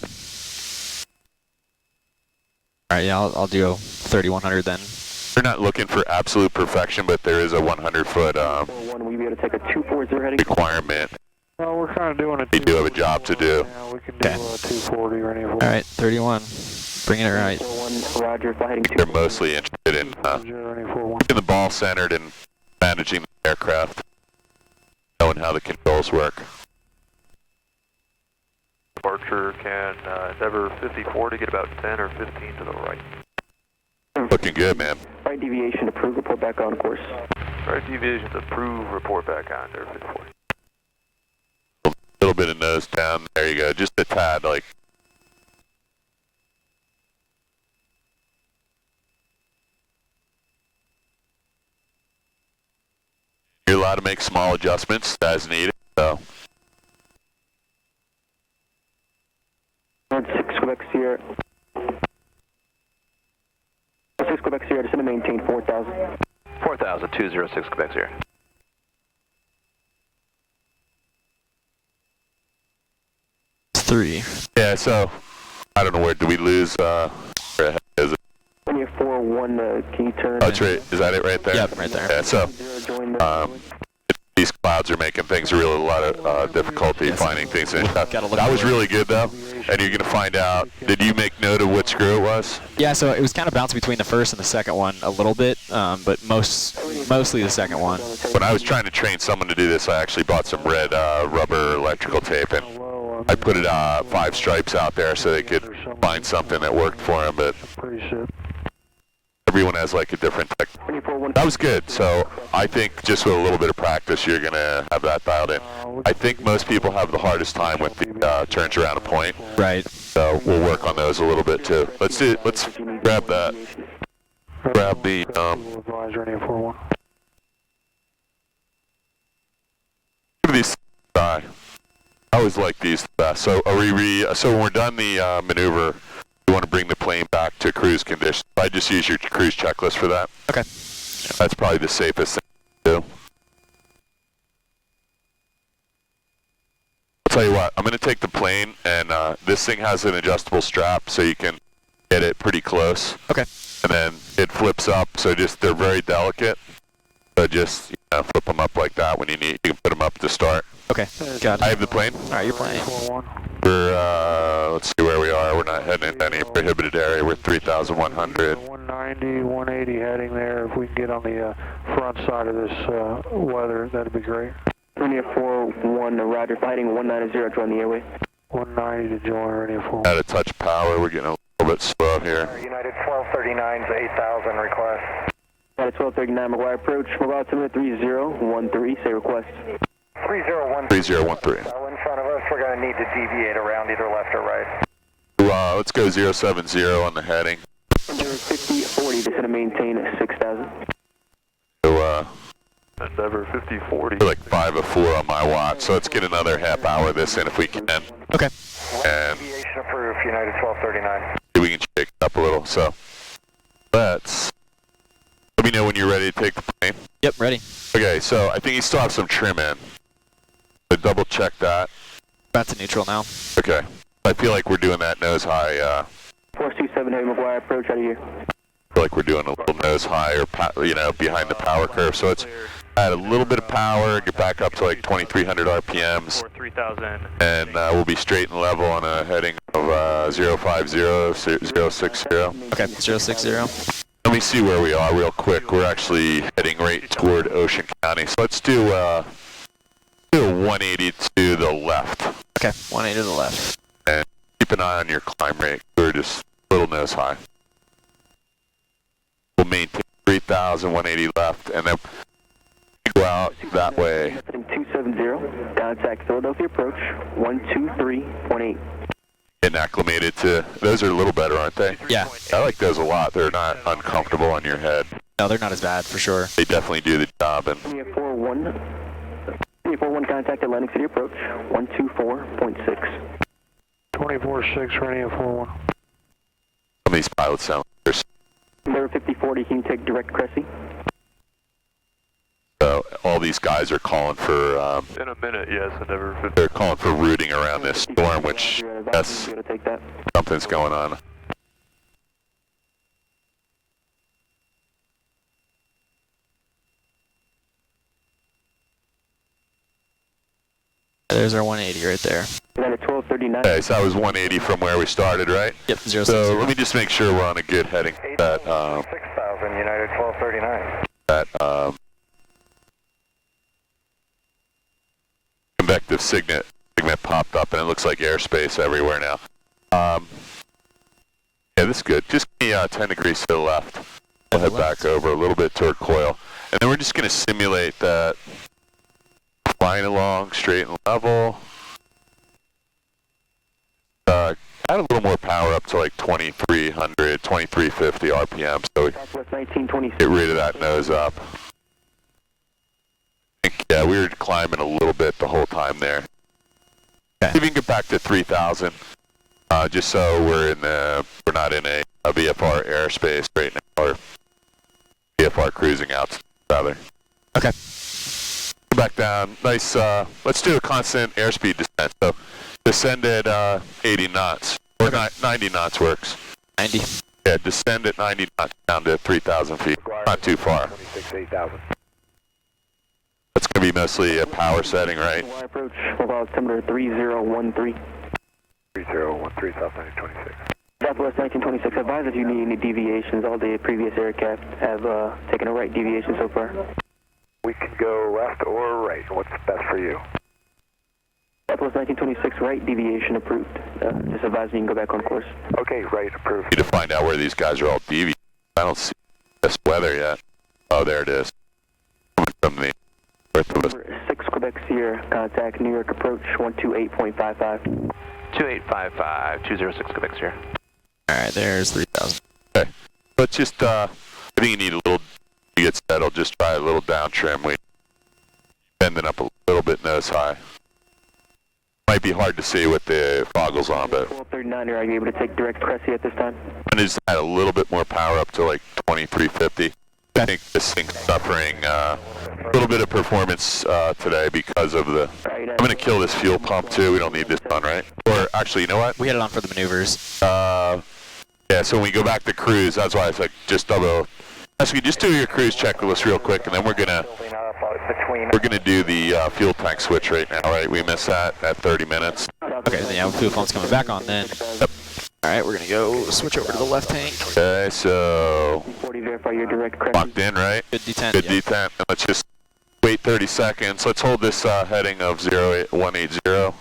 S2: All right, yeah, I'll do 3,100 then.
S1: You're not looking for absolute perfection, but there is a 100-foot requirement.
S5: Well, we're kind of doing it.
S1: You do have a job to do.
S5: Yeah, we can do 240 or anything.
S2: All right, 31. Bringing it right.
S8: Roger, flight
S1: They're mostly interested in getting the ball centered and managing the aircraft, knowing how the controls work.
S9: Departure can Endeavor 5040 get about 10 or 15 to the right.
S1: Looking good, man.
S8: Right deviation approved, report back on course.
S9: Right deviations approved, report back on Endeavor 5040.
S1: A little bit of nose down. There you go. Just a tad, like. You're allowed to make small adjustments as needed, so.
S8: 6 Quebec Sierra. 6 Quebec Sierra, descend and maintain 4,000.
S9: 4,000, 206 Quebec Sierra.
S2: Three.
S1: Yeah, so, I don't know where, do we lose, where is it?
S8: 24-1, can you turn?
S1: Oh, it's right, is that it right there?
S2: Yep, right there.
S1: Yeah, so, these clouds are making things a lot of difficulty finding things in. That was really good though, and you're going to find out. Did you make note of what screw it was?
S2: Yeah, so it was kind of bounced between the first and the second one a little bit, but mostly the second one.
S1: When I was trying to train someone to do this, I actually bought some red rubber electrical tape, and I put it 5 stripes out there so they could find something that worked for them, but everyone has like a different technique. That was good, so I think just with a little bit of practice you're going to have that dialed in. I think most people have the hardest time with the turns around a point.
S2: Right.
S1: So we'll work on those a little bit too. Let's grab that. Grab the these. I always like these the best. So are so when we're done the maneuver, you want to bring the plane back to cruise condition. I just use your cruise checklist for that.
S2: Okay.
S1: That's probably the safest thing to do. I'll tell you what, I'm going to take the plane, and this thing has an adjustable strap so you can get it pretty close.
S2: Okay.
S1: And then it flips up, so they're very delicate. So just flip them up like that when you need. You can put them up to start.
S2: Okay, got it.
S1: I have the plane.
S2: All right, you're playing.
S1: We're, let's see where we are. We're not heading into any prohibited area. We're 3,100.
S5: 190, 180 heading there. If we can get on the front side of this weather, that'd be great.
S8: 4-1, Roger, fighting 190, join the airway.
S5: 190 to join, radio 4.
S1: At a touch power, we're getting a little bit slow here.
S3: United 1239's 8,000 request.
S8: United 1239, McGuire approach, mobile altimeter 3013, say request.
S3: 3013.
S1: 3013.
S3: So in front of us, we're going to need to deviate around either left or right.
S1: Let's go 070 on the heading.
S8: 5040, descend and maintain 6,000.
S1: So,
S9: Endeavor 5040.
S1: we're like 5 of 4 on my watch, so let's get another half hour of this in if we can.
S2: Okay.
S1: And
S3: Deviation approved, United 1239.
S1: see if we can shake it up a little. So, let me know when you're ready to take the plane.
S2: Yep, ready.
S1: Okay, so I think you still have some trim in. So double check that.
S2: Back to neutral now.
S1: Okay. I feel like we're doing that nose high,
S8: 427 Heavy McGuire approach out of here.
S1: I feel like we're doing a little nose high or, behind the power curve. So it's add a little bit of power, get back up to like 2,300 RPMs.
S9: 3,000.
S1: And we'll be straight and level on a heading of 050, 060.
S2: Okay, 060.
S1: Let me see where we are real quick. We're actually heading right toward Ocean County. So let's do a 180 to the left.
S2: Okay, 180 to the left.
S1: And keep an eye on your climb rate. We're just a little nose high. We'll maintain 3,000, 180 left, and then go out that way.
S8: 270, contact Philadelphia approach, 123.8.
S1: Getting acclimated to, those are a little better, aren't they?
S2: Yeah.
S1: I like those a lot. They're not uncomfortable on your head.
S2: No, they're not as bad for sure.
S1: They definitely do the job. And
S8: 41 contact Atlantic City approach, 124.6.
S5: 24-6, running at 41.
S1: some of these pilots sound like
S8: Endeavor 5040, can you take direct Cressy?
S1: so all these guys are calling for
S9: In a minute, yes, Endeavor 50.
S1: they're calling for routing around this storm, which yes,
S8: Be able to take that.
S1: something's going on.
S2: There's our 180 right there.
S8: And then at 1239.
S1: Okay, so that was 180 from where we started, right?
S2: Yep, 060.
S1: So let me just make sure we're on a good heading. That
S3: 6,000, United 1239.
S1: convective signet popped up, and it looks like airspace everywhere now. Yeah, this is good. Just give me 10 degrees to the left. We'll head back over a little bit toward coil, and then we're just going to simulate that flying along straight and level. Add a little more power up to like 2,300, 2,350 RPM, so we get rid of that nose up. I think, yeah, we were climbing a little bit the whole time there.
S2: Okay.
S1: See if we can get back to 3,000, just so we're not in a VFR airspace right now, or VFR cruising out, rather.
S2: Okay.
S1: Go back down. Nice. Let's do a constant airspeed descent. So descend at 80 knots, or 90 knots works.
S2: 90.
S1: Yeah, descend at 90 knots down to 3,000 feet. Not too far.
S3: 26,800.
S1: That's going to be mostly a power setting, right?
S8: Approach, mobile altimeter 3013.
S3: 3013, South 1926.
S8: Southwest 1926, advise if you need any deviations. All the previous aircraft have taken a right deviation so far.
S3: We can go left or right. What's best for you?
S8: Southwest 1926, right deviation approved. Just advise you can go back on course.
S3: Okay, right, approved.
S1: Need to find out where these guys are all deviating. I don't see this weather yet. Oh, there it is. Coming from the north of us.
S8: 6 Quebec Sierra, contact New York approach 128.55.
S4: 2855, 206 Quebec Sierra.
S2: Alright, there's 3,000.
S1: Okay. Let's just, I think you need a little, to get settled, just try a little down trim. We bending up a little bit nose high. Might be hard to see with the goggles on, but
S8: 1239, are you able to take direct Cressy at this time?
S1: I'm going to just add a little bit more power up to like 2350. I think this thing's suffering a little bit of performance today because of the... I'm going to kill this fuel pump too. We don't need this on, right? Or actually, you know what?
S2: We had it on for the maneuvers.
S1: Yeah, so when we go back to cruise, that's why I said just double... Actually, just do your cruise checklist real quick, and then we're gonna do the fuel tank switch right now, right? We missed that at 30 minutes.
S2: Okay, then yeah, fuel pump's coming back on then.
S1: Yep.
S2: Alright, we're gonna go switch over to the left tank.
S1: Okay, so
S8: 40, verify your direct Cressy.
S1: locked in, right?
S2: Good detent.
S1: Good
S2: yeah.
S1: detent. And let's just wait 30 seconds. Let's hold this heading of 180.
S2: Okay,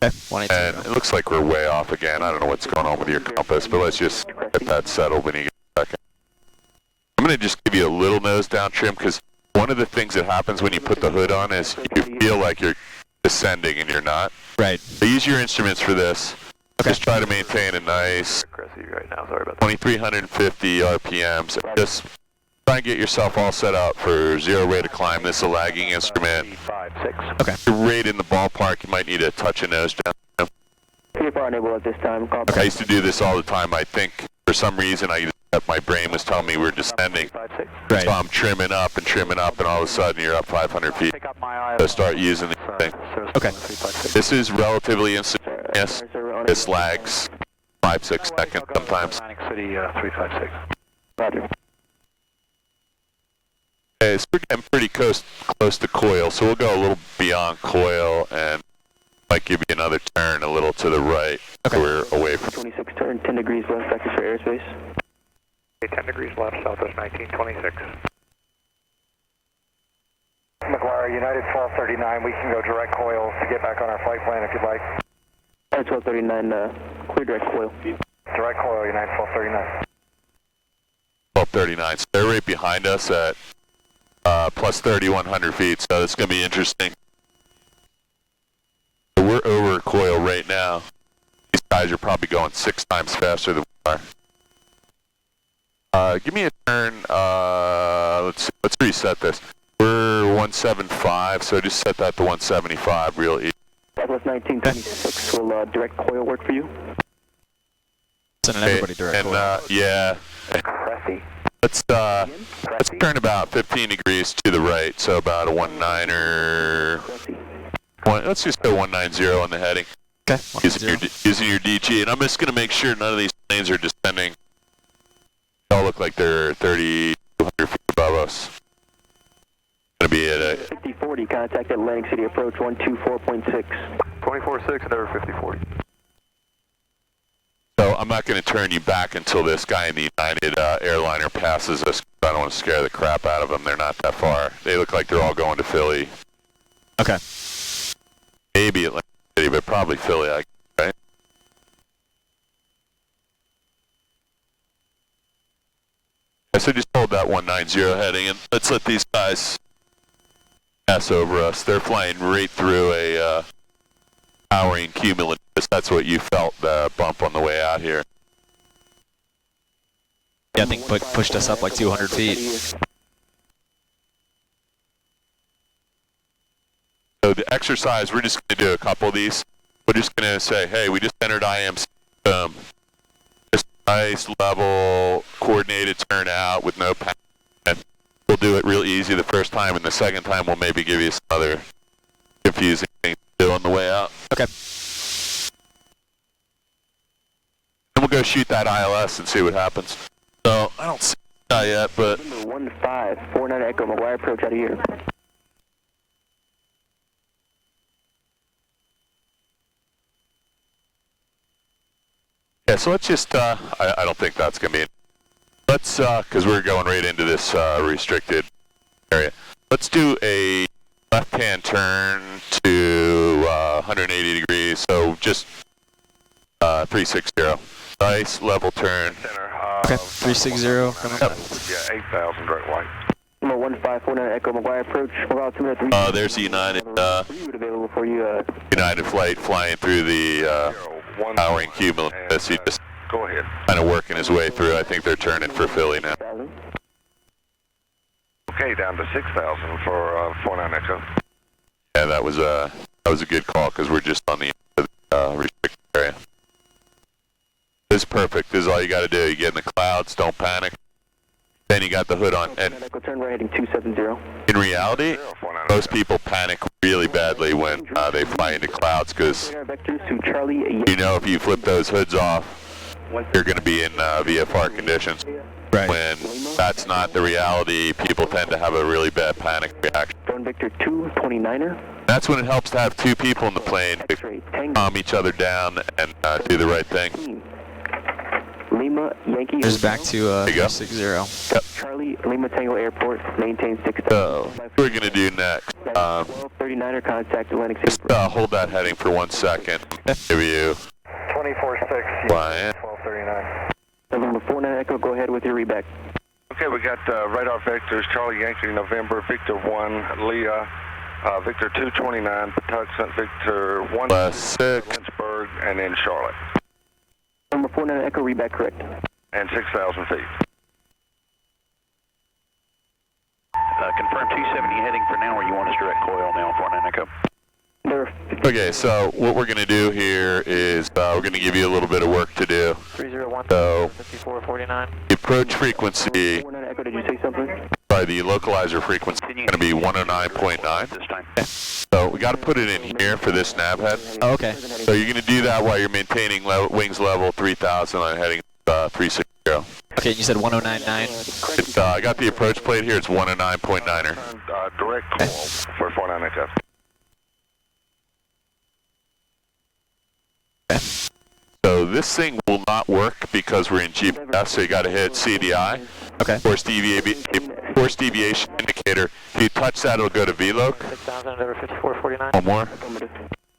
S2: 180.
S1: And it looks like we're way off again. I don't know what's going on with your compass, but let's just get that settled when you get a second. I'm going to just give you a little nose down trim, because one of the things that happens when you put the hood on is you feel like you're descending and you're not.
S2: Right.
S1: So use your instruments for this. Okay. Just try to maintain a nice
S9: Cressy right now, sorry about that.
S1: 2,350 RPMs. Just try and get yourself all set up for 0 rate of climb. This is a lagging instrument.
S3: 5, 6.
S2: Okay.
S1: Your rate in the ballpark, you might need to touch a nose down.
S8: VFR unable at this time. Call
S1: I used to do this all the time. I think for some reason my brain was telling me we're descending.
S3: 5, 6.
S2: Right.
S1: So I'm trimming up, and all of a sudden you're up 500 feet.
S3: Pick up my eye.
S1: So start using the thing.
S2: Okay.
S1: This is relatively instantaneous. This lags 5-6 seconds sometimes.
S3: Atlantic City 356.
S8: Roger.
S1: Okay, so we're getting pretty close to coil, so we'll go a little beyond coil and might give you another turn a little to the right.
S2: Okay.
S1: So we're away from
S8: 26 turn, 10 degrees left, vectors for airspace.
S3: 10 degrees left, Southwest 1926. McGuire, United 1239, we can go direct coils to get back on our flight plan if you'd like.
S8: 1239, clear direct coil.
S3: Direct coil, United 1239.
S1: 1239. So they're right behind us at plus 3,100 feet, so it's going to be interesting. So we're over coil right now. These guys are probably going 6 times faster than we are. Give me a turn. Let's reset this. We're 175, so just set that to 175 real easy.
S8: Southwest 1926, will direct coil work for you?
S2: Sending everybody direct coil.
S1: Yeah.
S8: Cressy.
S1: Let's turn about 15 degrees to the right, so about a 19er. Let's just go 190 on the heading.
S2: Okay.
S1: Using your DG, and I'm just going to make sure none of these planes are descending. They all look like they're 3,200 feet above us. Going to be at a
S8: 5040, contact Atlantic City approach 124.6.
S9: 24.6 and over 5040.
S1: So I'm not going to turn you back until this guy in the United airliner passes us. I don't want to scare the crap out of them. They're not that far. They look like they're all going to Philly.
S2: Okay.
S1: Maybe Atlantic City, but probably Philly, right? So just hold that 190 heading, and let's let these guys pass over us. They're flying right through a powering cumulus. That's what you felt, the bump on the way out here.
S2: Yeah, I think pushed us up like 200 feet.
S1: So the exercise, we're just going to do a couple of these. We're just going to say, hey, we just entered IMC. Just nice, level, coordinated turnout with no panic. And we'll do it real easy the first time, and the second time we'll maybe give you some other confusing things to do on the way out.
S2: Okay.
S1: And we'll go shoot that ILS and see what happens. So I don't see that yet, but
S8: 1549 Echo, McGuire approach out of here.
S1: yeah. So let's just. I don't think that's gonna be. Let's because we're going right into this restricted area. Let's do a left-hand turn to 180 degrees. So just 360. Nice level turn.
S2: Okay, 360.
S9: Yeah, 8,000 direct white.
S8: 1549 Echo, McGuire approach. About 2 minutes.
S1: There's the United
S8: Available for you.
S1: United flight flying through the powering cumulus. He just
S9: Go ahead.
S1: kind of working his way through. I think they're turning for Philly now.
S9: Okay, down to 6,000 for 49 Echo.
S1: Yeah, that was a good call because we're just on the restricted area. This is perfect. This is all you got to do. You get in the clouds, don't panic. Then you got the hood on. And
S8: turn right heading 270.
S1: in reality, most people panic really badly when they fly into clouds because you know if you flip those hoods off, you're going to be in VFR conditions.
S2: Right.
S1: When that's not the reality, people tend to have a really bad panic reaction.
S8: Drone Victor 229er.
S1: That's when it helps to have 2 people in the plane to calm each other down and do the right thing.
S8: Lima Yankee.
S2: Here's back to
S1: There you go.
S2: 60.
S1: Yep.
S8: Charlie Lima Tango Airport. Maintain 6,000.
S1: So what we're going to do next.
S8: 1239er contact Atlantic City.
S1: Just hold that heading for 1 second. Give you
S3: 24-6,
S1: fly in.
S3: 1239.
S8: November 49 Echo, go ahead with your reback.
S9: Okay, we got radar vectors, Charlie Yankee, November, Victor 1, Leah, Victor 229, Patuxent, Victor 1, Lynchburg, and then Charlotte.
S8: Number 49 Echo, reback correct.
S9: And 6,000 feet.
S10: Confirm 270 heading for now, or you want us direct coil now, 49 Echo?
S1: Okay, so what we're going to do here is we're going to give you a little bit of work to do.
S8: 301.
S1: So
S8: 5449.
S1: the approach frequency,
S8: 49 Echo, did you say something?
S1: sorry, the localizer frequency is going to be 109.9.
S10: This time.
S1: So we got to put it in here for this nav head.
S2: Oh, okay.
S1: So you're going to do that while you're maintaining wings level 3,000 on heading 360.
S2: Okay, you said 109.9.
S1: I got the approach plate here. It's 109.9er.
S9: Direct coil for 49 Echo.
S1: So this thing will not work because we're in GPS, so you got to hit CDI.
S2: Okay.
S1: Force deviation indicator. If you touch that, it'll go to VLOC.
S8: 6,000 over 5449.
S1: One more.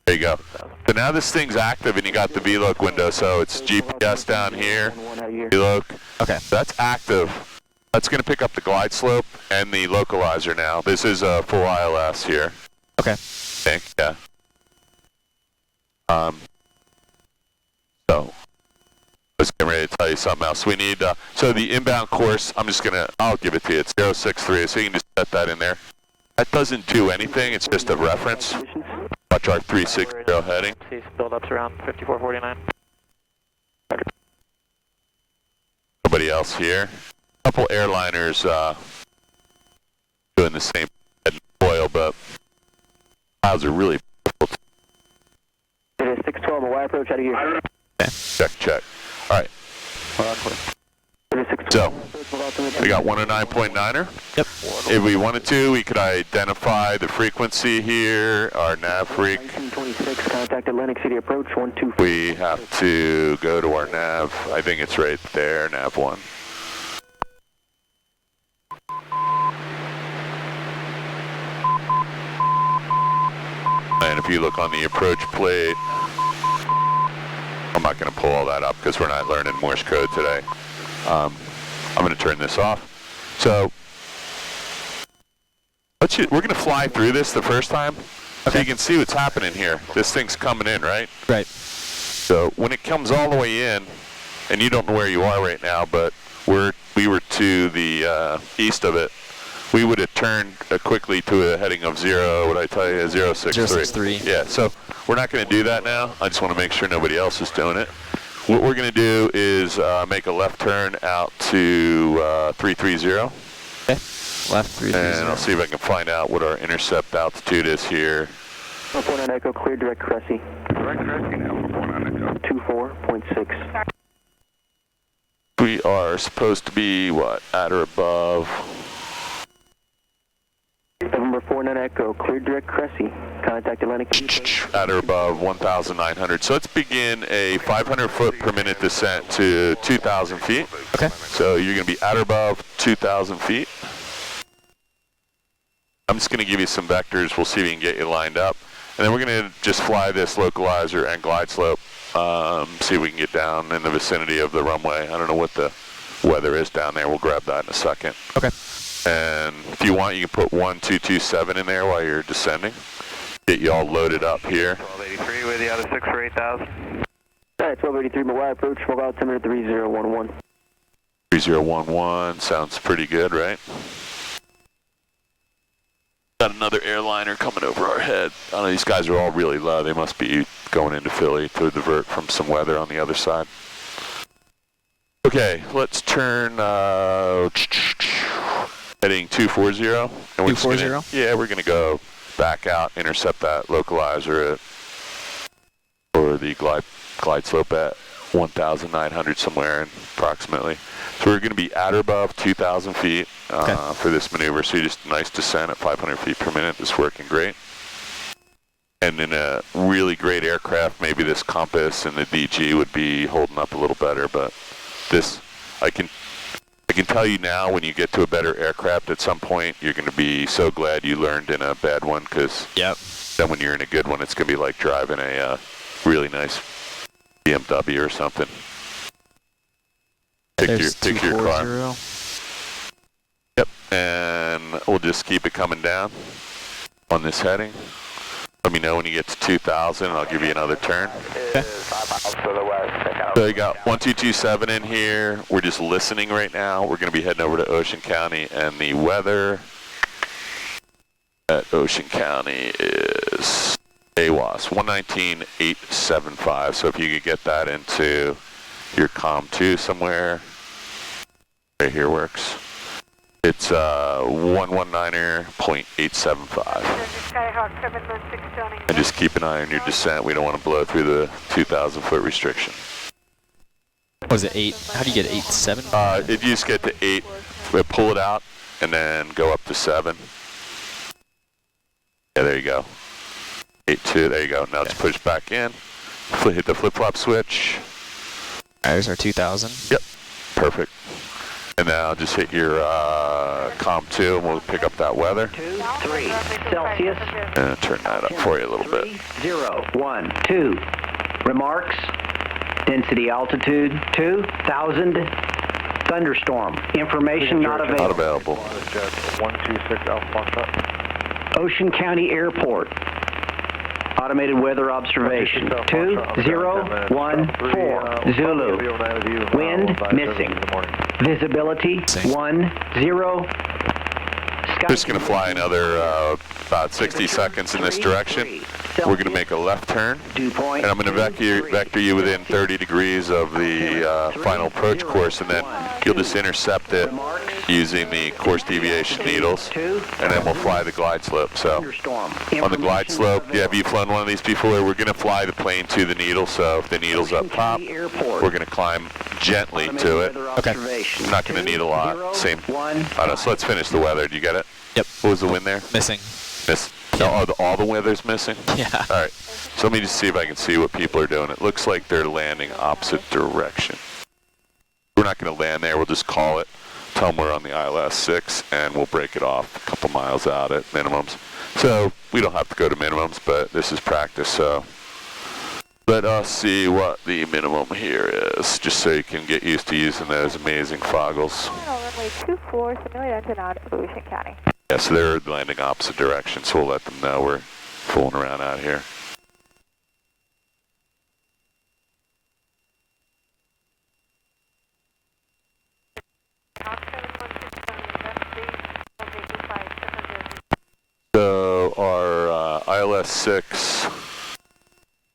S1: There you go. So now this thing's active and you got the VLOC window, so it's GPS down here, VLOC.
S2: Okay.
S1: So that's active. That's going to pick up the glide slope and the localizer now. This is a full ILS here.
S2: Okay.
S1: I think, yeah. So, let's get ready to tell you something else. We need, so the inbound course, I'll give it to you. It's 063, so you can just set that in there. That doesn't do anything, it's just a reference. Watch our 360 heading.
S8: Build-ups around 5449.
S1: Nobody else here. A couple airliners doing the same head and foil, but clouds are really difficult.
S8: It is 612, a Y approach out of here.
S1: Check. All right. So, we got 109.9er.
S2: Yep.
S1: If we wanted to, we could identify the frequency here, our nav freak.
S8: 1926, contact Atlantic City approach 124.
S1: We have to go to our nav. I think it's right there, nav 1. And if you look on the approach plate, I'm not going to pull all that up because we're not learning Morse code today. I'm going to turn this off. So, we're going to fly through this the first time, so you can see what's happening here. This thing's coming in, right?
S2: Right.
S1: So when it comes all the way in, and you don't know where you are right now, but we were to the east of it, we would have turned quickly to a heading of 063.
S2: 063.
S1: Yeah, so we're not going to do that now. I just want to make sure nobody else is doing it. What we're going to do is make a left turn out to 330.
S2: Okay. Left 330.
S1: And I'll see if I can find out what our intercept altitude is here.
S8: 49 Echo, clear direct Cressy.
S9: Direct Cressy now, 49 Echo.
S8: 24.6.
S1: We are supposed to be, what, at or above?
S8: November 49 Echo, clear direct Cressy. Contact Atlantic City.
S1: At or above 1,900. So let's begin a 500 foot per minute descent to 2,000 feet.
S2: Okay.
S1: So you're going to be at or above 2,000 feet. I'm just going to give you some vectors. We'll see if we can get you lined up. And then we're going to just fly this localizer and glide slope. See if we can get down in the vicinity of the runway. I don't know what the weather is down there. We'll grab that in a second.
S2: Okay.
S1: And if you want, you can put 1227 in there while you're descending. Get you all loaded up here.
S4: 1283 with you out of 6 for 8,000.
S8: Alright, 1283, my Y approach, mobile altimeter 3011.
S1: 3011 sounds pretty good, right? Got another airliner coming over our head. I don't know, these guys are all really low. They must be going into Philly to divert from some weather on the other side. Okay, let's turn heading 240. And we're
S2: 240?
S1: Yeah, we're gonna go back out, intercept that localizer or the glide slope at 1,900 somewhere approximately. So we're going to be at or above 2,000 feet for this maneuver. So just nice descent at 500 feet per minute. It's working great. And in a really great aircraft, maybe this Compass and the DG would be holding up a little better. But this, I can tell you now, when you get to a better aircraft at some point, you're going to be so glad you learned in a bad one, because then when you're in a good one, it's going to be like driving a really nice BMW or something. Pick your car. Yep, and we'll just keep it coming down on this heading. Let me know when you get to 2,000, and I'll give you another turn.
S2: Okay.
S1: So you got 1227 in here. We're just listening right now. We're going to be heading over to Ocean County, and the weather at Ocean County is AWAS 119.875. So if you could get that into your COM2 somewhere, right here works. It's 119.875. And just keep an eye on your descent. We don't want to blow through the 2,000 foot restriction.
S2: Was it 8? How do you get 8, 7?
S1: If you just get to 8, pull it out and then go up to 7. Yeah, there you go. 8-2, there you go. Now just push back in. Hit the flip-flop switch.
S2: There's our 2,000.
S1: Yep, perfect. And now just hit your COM2 and we'll pick up that weather.
S11: 23 Celsius.
S1: And turn that up for you a little bit. 3012.
S11: Remarks. Density altitude 2,000 Thunderstorm. Information not available.
S1: Not available.
S3: 126 Alpha Foxtrot.
S11: Ocean County Airport. Automated weather observation. 2014 Zulu. Wind missing. Visibility 10.
S1: We're just going to fly another about 60 seconds in this direction. We're going to make a left turn, and I'm going to vector you within 30 degrees of the final approach course, and then you'll just intercept it using the course deviation needles, and then we'll fly the glide slope. So on the glide slope, have you flown one of these before? We're going to fly the plane to the needle, so if the needle's up top, we're going to climb gently to it.
S2: Okay.
S1: Not going to need a lot. Same. So let's finish the weather. Do you get it?
S2: Yep.
S1: What was the wind there?
S2: Missing.
S1: No, all the weather's missing?
S2: Yeah.
S1: All right. So let me just see if I can see what people are doing. It looks like they're landing opposite direction. We're not going to land there. We'll just call it. Tell them we're on the ILS 6, and we'll break it off a couple miles out at minimums. So we don't have to go to minimums, but this is practice. So let us see what the minimum here is, just so you can get used to using those amazing foggles.
S7: Runway 24, simulate engine out of Ocean County.
S1: Yeah, so they're landing opposite direction, so we'll let them know we're fooling around out here. So our ILS 6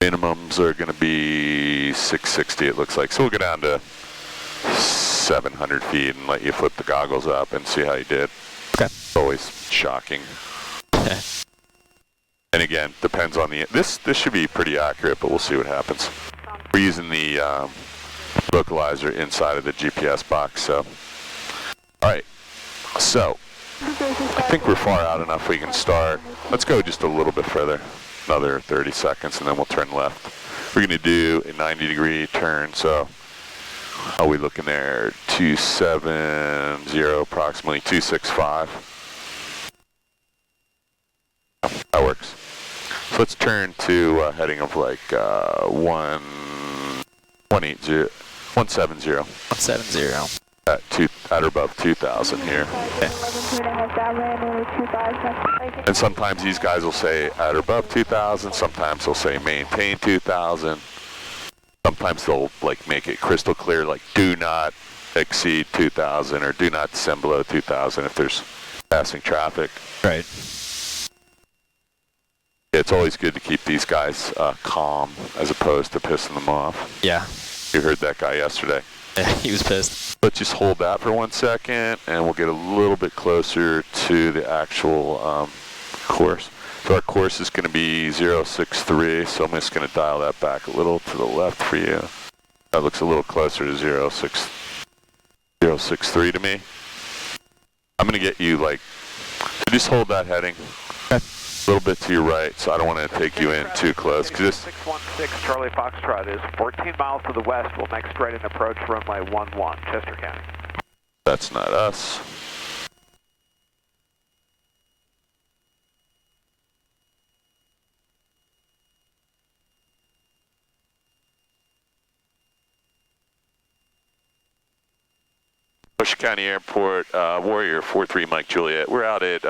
S1: minimums are going to be 660, it looks like. So we'll go down to 700 feet and let you flip the goggles up and see how you did.
S2: Okay.
S1: Always shocking. And again, depends on the... This should be pretty accurate, but we'll see what happens. We're using the localizer inside of the GPS box, so... Alright, so... I think we're far out enough we can start. Let's go just a little bit further. Another 30 seconds, and then we'll turn left. We're going to do a 90-degree turn, so... How are we looking there? 270, approximately 265. That works. So let's turn to a heading of like 170.
S2: 170.
S1: At or above 2,000 here. Okay. And sometimes these guys will say at or above 2,000. Sometimes they'll say maintain 2,000. Sometimes they'll like make it crystal clear, like do not exceed 2,000 or do not descend below 2,000 if there's passing traffic.
S2: Right.
S1: It's always good to keep these guys calm as opposed to pissing them off.
S2: Yeah.
S1: You heard that guy yesterday.
S2: Yeah, he was pissed.
S1: Let's just hold that for 1 second, and we'll get a little bit closer to the actual course. So our course is going to be 063, so I'm just going to dial that back a little to the left for you. That looks a little closer to 063 to me. I'm going to get you like, just hold that heading.
S2: Okay.
S1: A little bit to your right, so I don't want to take you in too close. 'Cause this
S3: 616 Charlie Foxtrot is 14 miles to the west. We'll make straight and approach runway 11, Chester County.
S1: That's not us. Ocean County Airport, Warrior 43 Mike Juliet. We're out at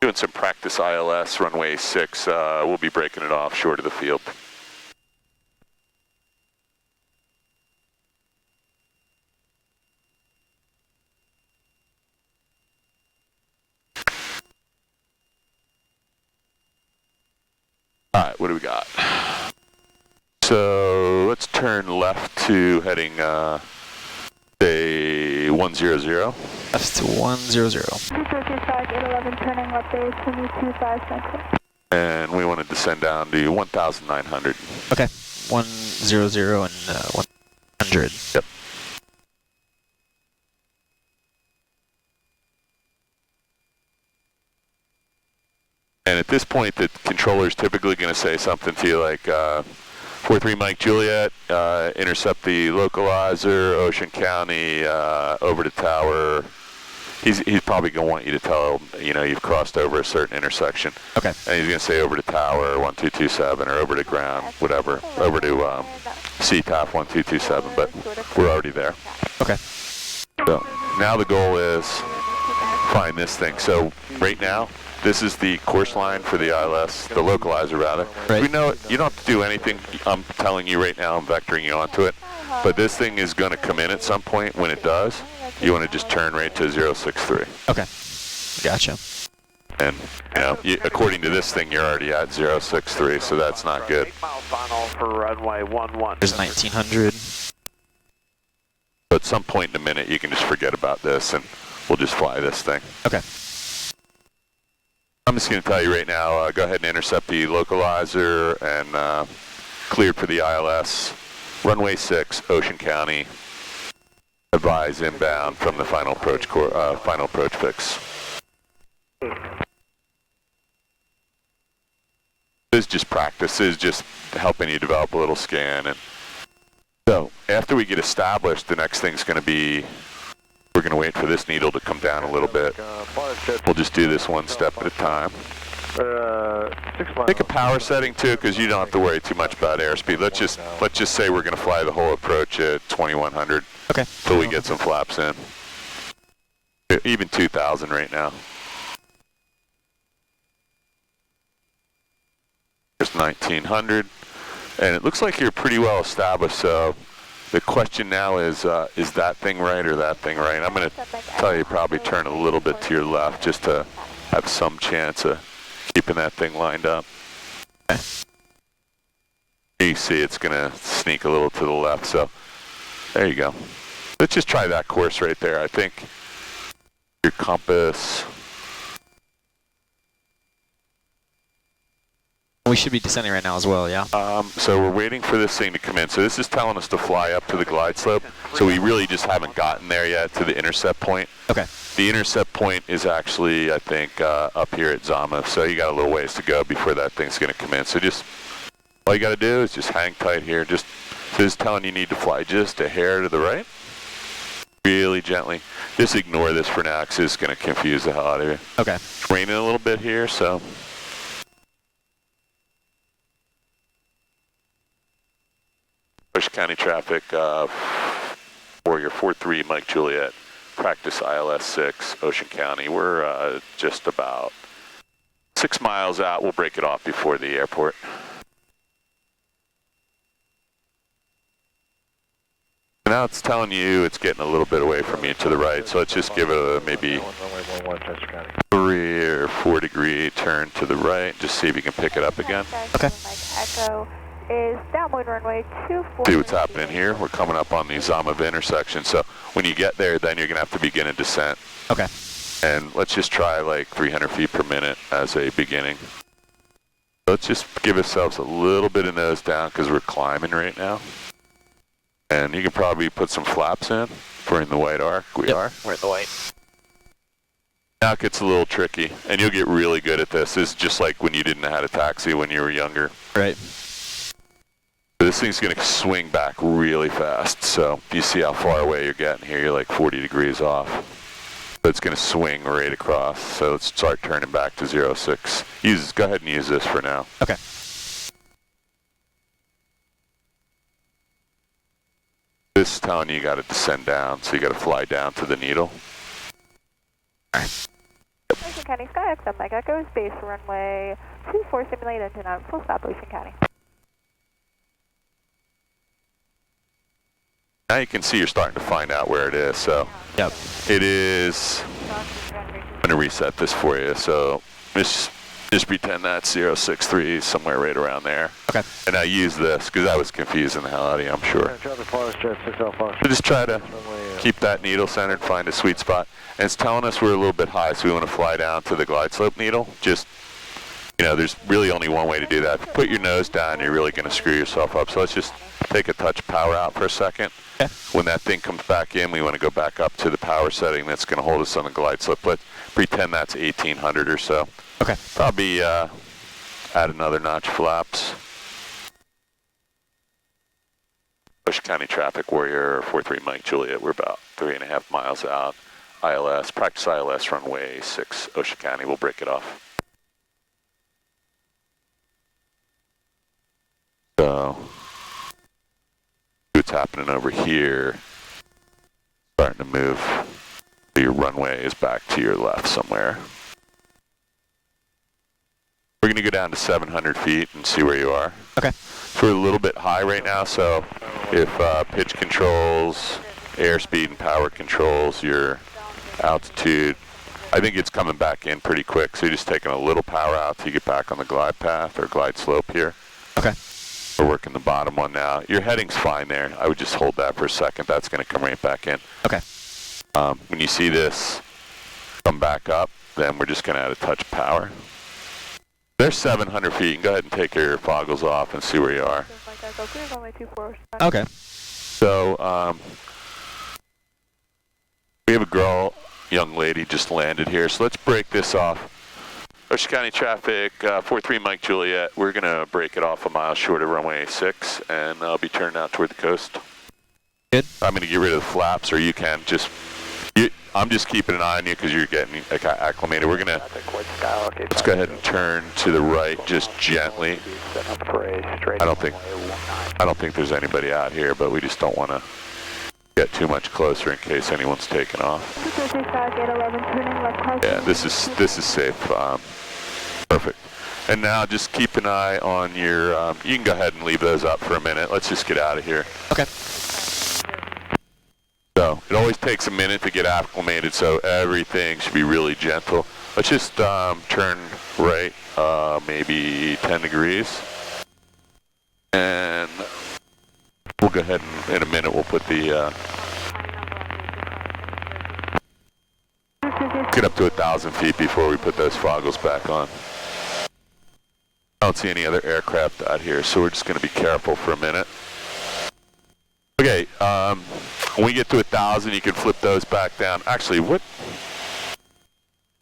S1: doing some practice ILS, runway 6. We'll be breaking it off short of the field. All right, what do we got? So let's turn left to heading, say 100.
S2: Left to 100.
S7: 811 turning left base, 25 Central.
S1: And we want to descend down to 1,900.
S2: Okay. 100 and 100.
S1: Yep. And at this point, the controller's typically going to say something to you like, 43 Mike Juliet, intercept the localizer, Ocean County, over to tower he's probably going to want you to tell him, you know, you've crossed over a certain intersection.
S2: Okay.
S1: And he's going to say over to tower 1227 or over to ground, whatever, over to CTAF 1227, but we're already there.
S2: Okay.
S1: So now the goal is find this thing. So right now, this is the course line for the ILS, the localizer rather.
S2: Right.
S1: We know it, you don't have to do anything. I'm telling you right now, I'm vectoring you onto it. But this thing is going to come in at some point. When it does, you want to just turn right to 063.
S2: Okay. Gotcha.
S1: And, you know, according to this thing, you're already at 063, so that's not good.
S4: 8 mile final for runway 11.
S2: There's 1900.
S1: So at some point in a minute, you can just forget about this, and we'll just fly this thing.
S2: Okay.
S1: I'm just going to tell you right now, go ahead and intercept the localizer and cleared for the ILS. Runway 6, Ocean County. Advise inbound from the final approach fix. This is just practice. This is just helping you develop a little scan. And so after we get established, the next thing's going to be, we're going to wait for this needle to come down a little bit. We'll just do this one step at a time. Pick a power setting too, because you don't have to worry too much about airspeed. Let's just say we're going to fly the whole approach at 2100.
S2: Okay.
S1: Until we get some flaps in. Even 2000 right now. There's 1900, and it looks like you're pretty well established. So the question now is that thing right or that thing right? I'm going to tell you probably turn a little bit to your left just to have some chance of keeping that thing lined up. Okay. You see it's going to sneak a little to the left, so there you go. Let's just try that course right there. I think your compass.
S2: We should be descending right now as well, yeah?
S1: So we're waiting for this thing to come in. So this is telling us to fly up to the glide slope. So we really just haven't gotten there yet to the intercept point.
S2: Okay.
S1: The intercept point is actually, I think, up here at Zama. So you got a little ways to go before that thing's going to come in. So just, all you got to do is just hang tight here. Just, so it's telling you need to fly just a hair to the right. Really gently. Just ignore this for now because it's going to confuse the hell out of you.
S2: Okay.
S1: It's raining a little bit here, so. Ocean County traffic for your 43 Mike Juliet, practice ILS 6, Ocean County. We're just about 6 miles out. We'll break it off before the airport. Now it's telling you it's getting a little bit away from you to the right, so let's just give it a maybe 3 or 4 degree turn to the right. Just see if you can pick it up again.
S2: Okay.
S7: Is downwind runway 24.
S1: See what's happening here. We're coming up on the Zamov intersection, so when you get there, then you're going to have to begin a descent.
S2: Okay.
S1: And let's just try like 300 feet per minute as a beginning. Let's just give ourselves a little bit of nose down because we're climbing right now. And you can probably put some flaps in. We're in the white arc. We are.
S2: We're in the white.
S1: Now it gets a little tricky, and you'll get really good at this. It's just like when you didn't know how to taxi when you were younger.
S2: Right.
S1: This thing's going to swing back really fast, so you see how far away you're getting here. You're like 40 degrees off. So it's going to swing right across, so let's start turning back to 06. Go ahead and use this for now.
S2: Okay.
S1: This is telling you got to descend down, so you got to fly down to the needle.
S7: Ocean County Skyx up Mike Echo, base runway 24, simulate engine out, full stop Ocean County.
S1: Now you can see you're starting to find out where it is, so
S2: yep.
S1: It is, I'm going to reset this for you, so just pretend that's 063, somewhere right around there.
S2: Okay.
S1: And I use this, because that was confusing the hell out of you, I'm sure. So just try to keep that needle centered, find a sweet spot. And it's telling us we're a little bit high, so we want to fly down to the glide slope needle. Just, you know, there's really only one way to do that. If you put your nose down, you're really going to screw yourself up. So let's just take a touch power out for a second.
S2: Okay.
S1: When that thing comes back in, we want to go back up to the power setting that's going to hold us on the glide slope. Let's pretend that's 1800 or so.
S2: Okay.
S1: Probably add another notch flaps. Ocean County traffic, Warrior 43 Mike Juliet. We're about 3.5 miles out. ILS, practice ILS runway 6, Ocean County. We'll break it off. So, what's happening over here? Starting to move. Your runway is back to your left somewhere. We're going to go down to 700 feet and see where you are.
S2: Okay.
S1: So we're a little bit high right now, so if pitch controls, airspeed and power controls, your altitude, I think it's coming back in pretty quick. So you're just taking a little power out till you get back on the glide path or glide slope here.
S2: Okay.
S1: We're working the bottom one now. Your heading's fine there. I would just hold that for a second. That's going to come right back in.
S2: Okay.
S1: When you see this come back up, then we're just going to add a touch of power. There's 700 feet. You can go ahead and take your goggles off and see where you are.
S2: Okay.
S1: So, we have a girl, young lady just landed here, so let's break this off. Ocean County traffic, 43 Mike Juliet. We're going to break it off a mile short of runway 6, and I'll be turning out toward the coast.
S2: Good.
S1: I'm going to get rid of the flaps, or you can just... I'm just keeping an eye on you because you're getting acclimated. We're going to... Let's go ahead and turn to the right just gently. I don't think there's anybody out here, but we just don't want to get too much closer in case anyone's taken off. Yeah, this is safe. Perfect. And now just keep an eye on your, you can go ahead and leave those up for a minute. Let's just get out of here.
S2: Okay.
S1: So it always takes a minute to get acclimated, so everything should be really gentle. Let's just turn right maybe 10 degrees. And we'll go ahead and in a minute we'll put the, get up to 1,000 feet before we put those foggles back on. I don't see any other aircraft out here, so we're just going to be careful for a minute. Okay, when we get to 1,000, you can flip those back down. Actually,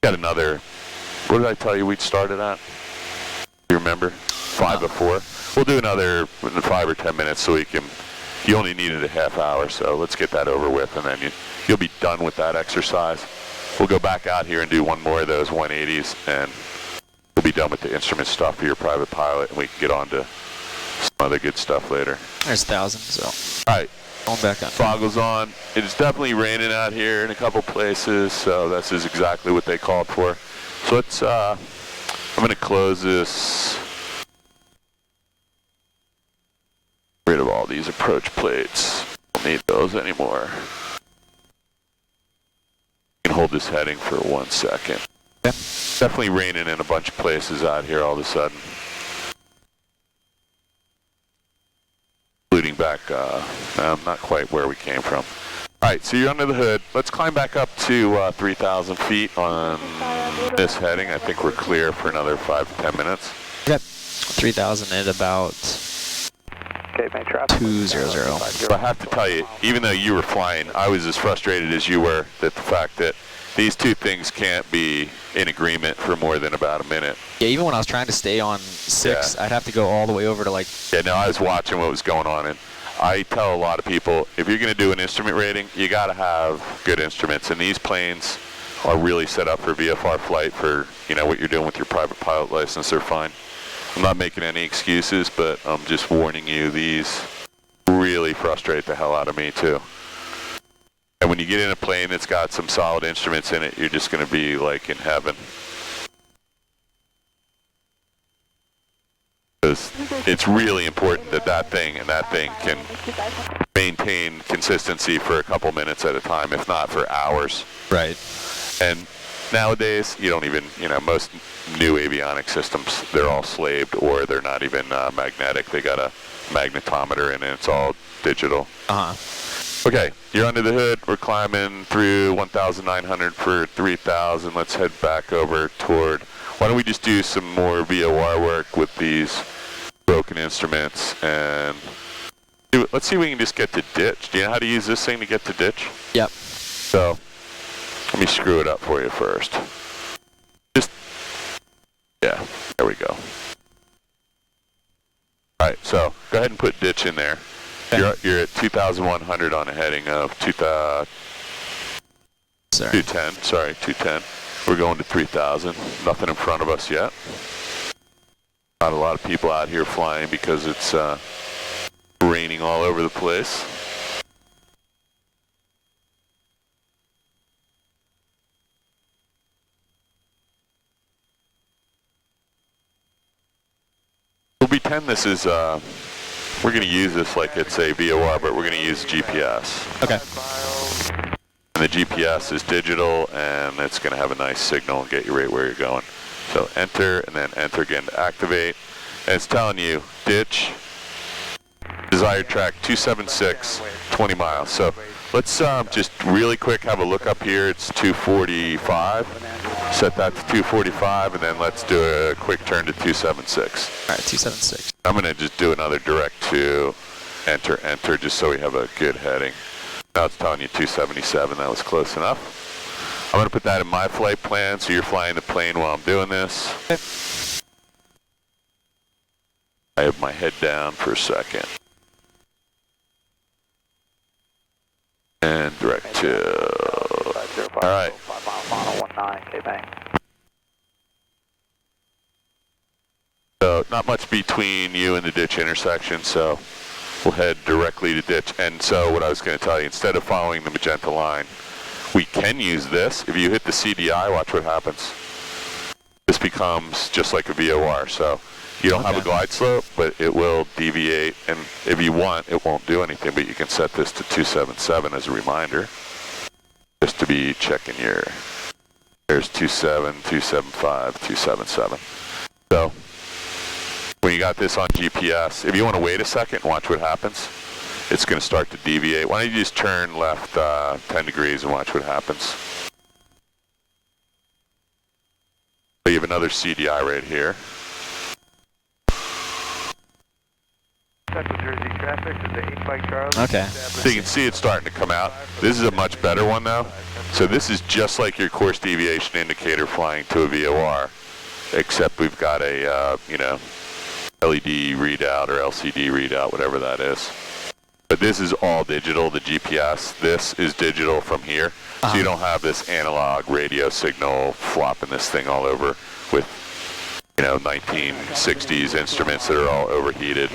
S1: got another, what did I tell you we'd started at? Do you remember? 5 before? We'll do another 5 or 10 minutes so you only needed a half hour, so let's get that over with, and then you'll be done with that exercise. We'll go back out here and do one more of those 180s, and we'll be done with the instrument stuff for your private pilot, and we can get on to some other good stuff later.
S2: There's 1,000, so.
S1: All right.
S2: Going back on.
S1: Foggles on. It is definitely raining out here in a couple places, so this is exactly what they called for. So let's, I'm going to close this. Get rid of all these approach plates. Don't need those anymore. You can hold this heading for 1 second.
S2: Yeah.
S1: Definitely raining in a bunch of places out here all of a sudden. Including back, not quite where we came from. All right, so you're under the hood. Let's climb back up to 3,000 feet on this heading. I think we're clear for another 5 to 10 minutes.
S2: Yep, 3,000 at about 200.
S1: So I have to tell you, even though you were flying, I was as frustrated as you were that the fact that these two things can't be in agreement for more than about a minute.
S2: Yeah, even when I was trying to stay on 6, yeah. I'd have to go all the way over to like...
S1: Yeah, no, I was watching what was going on, and I tell a lot of people, if you're going to do an instrument rating, you got to have good instruments, and these planes are really set up for VFR flight for, what you're doing with your private pilot license. They're fine. I'm not making any excuses, but I'm just warning you, these really frustrate the hell out of me, too. And when you get in a plane that's got some solid instruments in it, you're just going to be like in heaven. Because it's really important that that thing can maintain consistency for a couple minutes at a time, if not for hours.
S2: Right.
S1: And nowadays, you don't even, most new avionics systems, they're all slaved or they're not even magnetic. They got a magnetometer in it. It's all digital.
S2: Uh-huh.
S1: Okay, you're under the hood. We're climbing through 1,900 for 3,000. Let's head back over toward... Why don't we just do some more VOR work with these broken instruments and... Let's see if we can just get to ditch. Do you know how to use this thing to get to ditch?
S2: Yep.
S1: So, let me screw it up for you first. Yeah, there we go. Alright, so go ahead and put ditch in there. You're at 2,100 on a heading of
S2: Sorry.
S1: 210, sorry, 210. We're going to 3,000. Nothing in front of us yet. Not a lot of people out here flying because it's raining all over the place. We'll pretend this is, we're going to use this like it's a VOR, but we're going to use GPS.
S2: Okay.
S1: And the GPS is digital, and it's going to have a nice signal and get you right where you're going. So enter, and then enter again to activate. And it's telling you, ditch, desired track 276, 20 miles. So let's just really quick have a look up here. It's 245. Set that to 245, and then let's do a quick turn to 276.
S2: All right, 276.
S1: I'm going to just do another direct to enter, enter, just so we have a good heading. Now it's telling you 277. That was close enough. I'm going to put that in my flight plan, so you're flying the plane while I'm doing this.
S2: Okay.
S1: I have my head down for a second. And direct to... All right. So not much between you and the ditch intersection, so we'll head directly to ditch. And so what I was going to tell you, instead of following the magenta line, we can use this. If you hit the CDI, watch what happens. This becomes just like a VOR, so you don't have a glide slope, but it will deviate, and if you want, it won't do anything, but you can set this to 277 as a reminder, just to be checking your, there's 27, 275, 277. So, when you got this on GPS, if you want to wait a second and watch what happens, it's going to start to deviate. Why don't you just turn left 10 degrees and watch what happens. So you have another CDI right here.
S4: Central Jersey traffic is the 8 Mike Charlie.
S2: Okay.
S1: So you can see it's starting to come out. This is a much better one though. So this is just like your course deviation indicator flying to a VOR, except we've got a, you know, LED readout or LCD readout, whatever that is. But this is all digital, the GPS. This is digital from here. So you don't have this analog radio signal flopping this thing all over with, you know, 1960s instruments that are all overheated.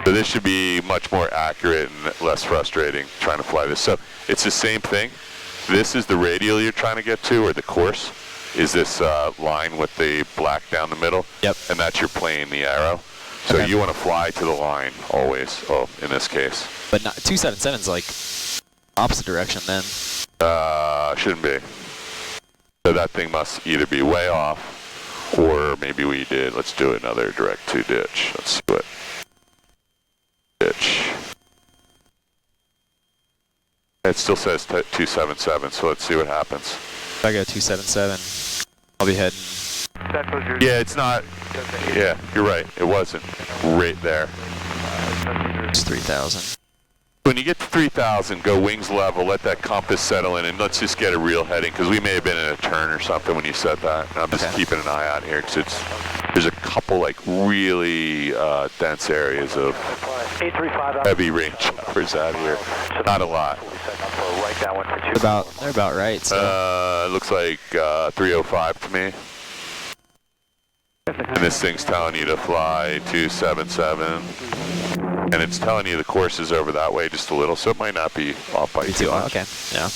S1: So this should be much more accurate and less frustrating trying to fly this. So it's the same thing. This is the radial you're trying to get to, or the course is this line with the black down the middle.
S2: Yep.
S1: And that's your plane, the arrow. So you want to fly to the line always, in this case.
S2: But not, 277's like opposite direction then.
S1: Shouldn't be. So that thing must either be way off, or maybe we did, let's do another direct to ditch. Let's see what, ditch. It still says 277, so let's see what happens.
S2: If I go 277, I'll be heading.
S1: Yeah, it's not, yeah, you're right, it wasn't right there.
S2: It's 3,000.
S1: When you get to 3,000, go wings level, let that compass settle in, and let's just get a real heading, because we may have been in a turn or something when you said that. And I'm just keeping an eye out here, because there's a couple like really dense areas of heavy rain showers out here. Not a lot.
S2: They're about right. So.
S1: It looks like 305 to me. And this thing's telling you to fly 277. And it's telling you the course is over that way just a little, so it might not be off by too much.
S2: Okay, yeah.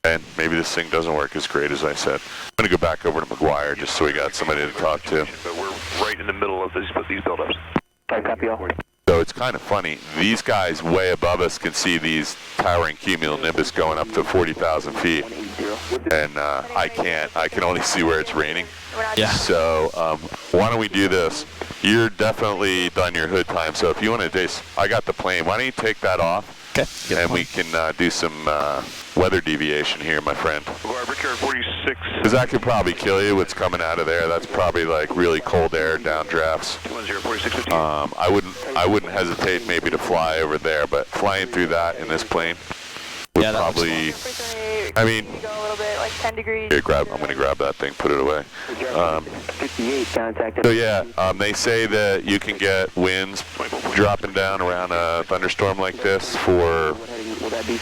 S1: And maybe this thing doesn't work as great as I said. I'm going to go back over to McGuire just so we got somebody to talk to.
S10: But we're right in the middle of these build-ups.
S11: Copy all.
S1: So it's kind of funny. These guys way above us can see these towering cumulonimbus going up to 40,000 feet. And I can't. I can only see where it's raining.
S2: Yeah.
S1: So why don't we do this? You're definitely done your hood time. So if you want to, Jace, I got the plane. Why don't you take that off?
S2: Okay.
S1: And we can do some weather deviation here, my friend.
S10: Victor 46.
S1: Because that could probably kill you, what's coming out of there. That's probably like really cold air, downdrafts.
S10: 210, 46,
S1: I wouldn't hesitate maybe to fly over there, but flying through that in this plane would probably, I mean,
S7: like 10 degrees.
S1: Here, I'm going to grab that thing, put it away.
S11: 58 contacted.
S1: So yeah, they say that you can get winds dropping down around a thunderstorm like this for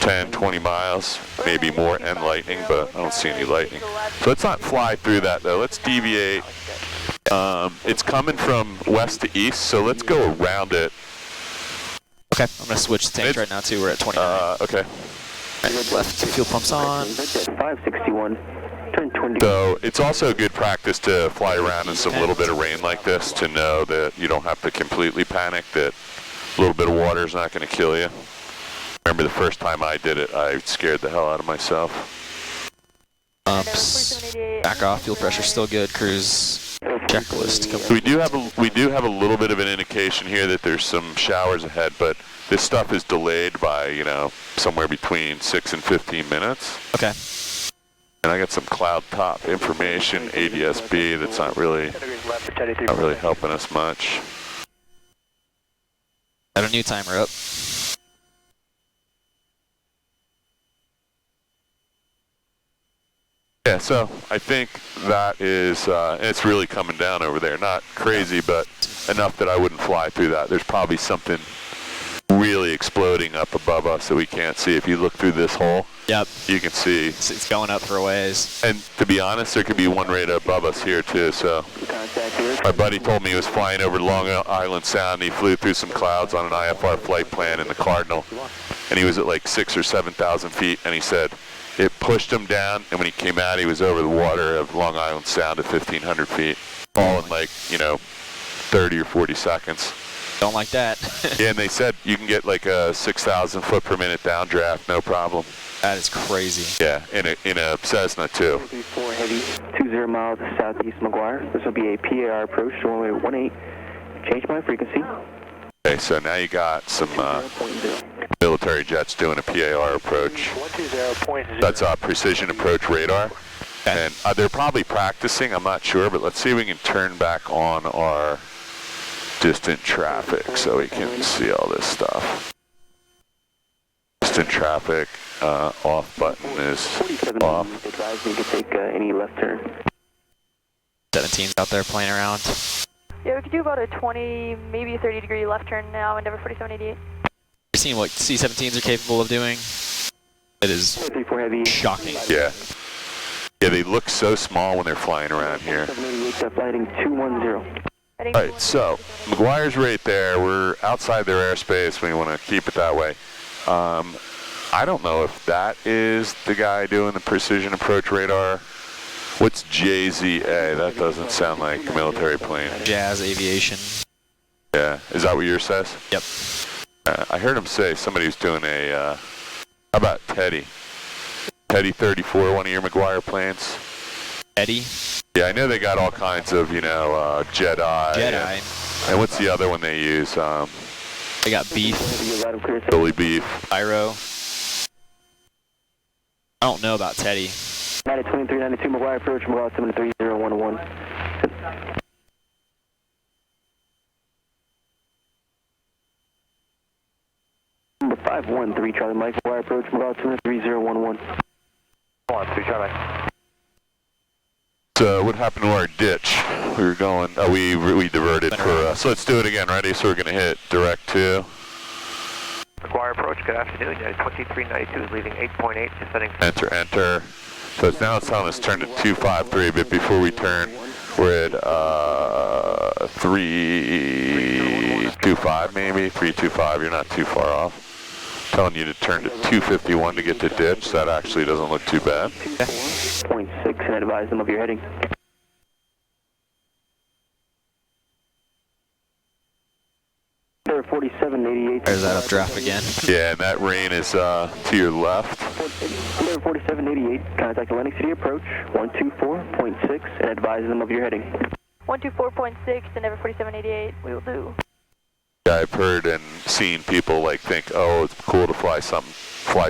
S1: 10, 20 miles, maybe more, and lightning, but I don't see any lightning. So let's not fly through that though. Let's deviate. It's coming from west to east, so let's go around it.
S2: Okay, I'm going to switch tanks right now too. We're at 29.
S1: Okay.
S2: Right, left fuel pumps on.
S11: 561. Turn 20.
S1: So it's also good practice to fly around in some little bit of rain like this to know that you don't have to completely panic, that a little bit of water is not going to kill you. Remember the first time I did it, I scared the hell out of myself.
S2: Back off, fuel pressure still good, cruise checklist.
S1: So we do have a little bit of an indication here that there's some showers ahead, but this stuff is delayed by, you know, somewhere between 6 and 15 minutes.
S2: Okay.
S1: And I got some cloud top information, ADS-B, that's not really helping us much.
S2: Got a new timer up.
S1: Yeah, so I think that is, it's really coming down over there. Not crazy, but enough that I wouldn't fly through that. There's probably something really exploding up above us that we can't see. If you look through this hole,
S2: yep,
S1: you can see.
S2: It's going up for a ways.
S1: And to be honest, there could be one right above us here too. So my buddy told me he was flying over Long Island Sound. He flew through some clouds on an IFR flight plan in the Cardinal, and he was at like 6,000 or 7,000 feet, and he said it pushed him down, and when he came out, he was over the water of Long Island Sound at 1,500 feet, all in like, you know, 30 or 40 seconds.
S2: Don't like that.
S1: Yeah, and they said you can get like a 6,000 foot per minute downdraft, no problem.
S2: That is crazy.
S1: Yeah, in a Cessna too.
S11: 4 heavy, 20 miles southeast McGuire. This will be a PAR approach to runway 18. Change my frequency.
S1: Okay, so now you got some military jets doing a PAR approach. That's a precision approach radar. Okay. And they're probably practicing, I'm not sure, but let's see if we can turn back on our distant traffic so we can see all this stuff. Distant traffic off button is off.
S11: Advise me to take any left turn.
S2: 17's out there playing around.
S7: Yeah, we could do about a 20, maybe 30 degree left turn now, Endeavour 4788.
S2: You're seeing what C-17s are capable of doing? It is shocking.
S1: Yeah. Yeah, they look so small when they're flying around here.
S11: Flighting 210.
S1: Alright, so McGuire's right there. We're outside their airspace. We want to keep it that way. I don't know if that is the guy doing the precision approach radar. What's JZA? That doesn't sound like a military plane.
S2: Jazz Aviation.
S1: Yeah, is that what yours says?
S2: Yep.
S1: I heard him say somebody was doing a, how about Teddy? Teddy 34, one of your McGuire planes?
S2: Eddie?
S1: Yeah, I know they got all kinds of, you know, Jedi. And what's the other one they use?
S2: They got Beef.
S1: Billy Beef.
S2: Pyro. I don't know about Teddy.
S11: 2392 McGuire approach, McGuire 73011. Number 513 Charlie Mike, McGuire approach, McGuire 73011.
S3: 1-2 Charlie.
S1: So what happened to our ditch? We were going, we diverted for, so let's do it again, ready? So we're going to hit direct 2.
S3: McGuire approach, good afternoon. 2392 is leaving 8.8, descending.
S1: Enter. So now it's telling us turn to 253, but before we turn, we're at 325 maybe, 325, you're not too far off. Telling you to turn to 251 to get to ditch, that actually doesn't look too bad.
S11: 0.6 and advise them of your heading. There 4788.
S2: There's that updraft again.
S1: Yeah, and that rain is to your left.
S11: There 4788, contact Atlantic City approach, 124.6 and advise them of your heading.
S7: 124.6 and Endeavour 4788, we will do.
S1: Yeah, I've heard and seen people like think, oh, it's cool to fly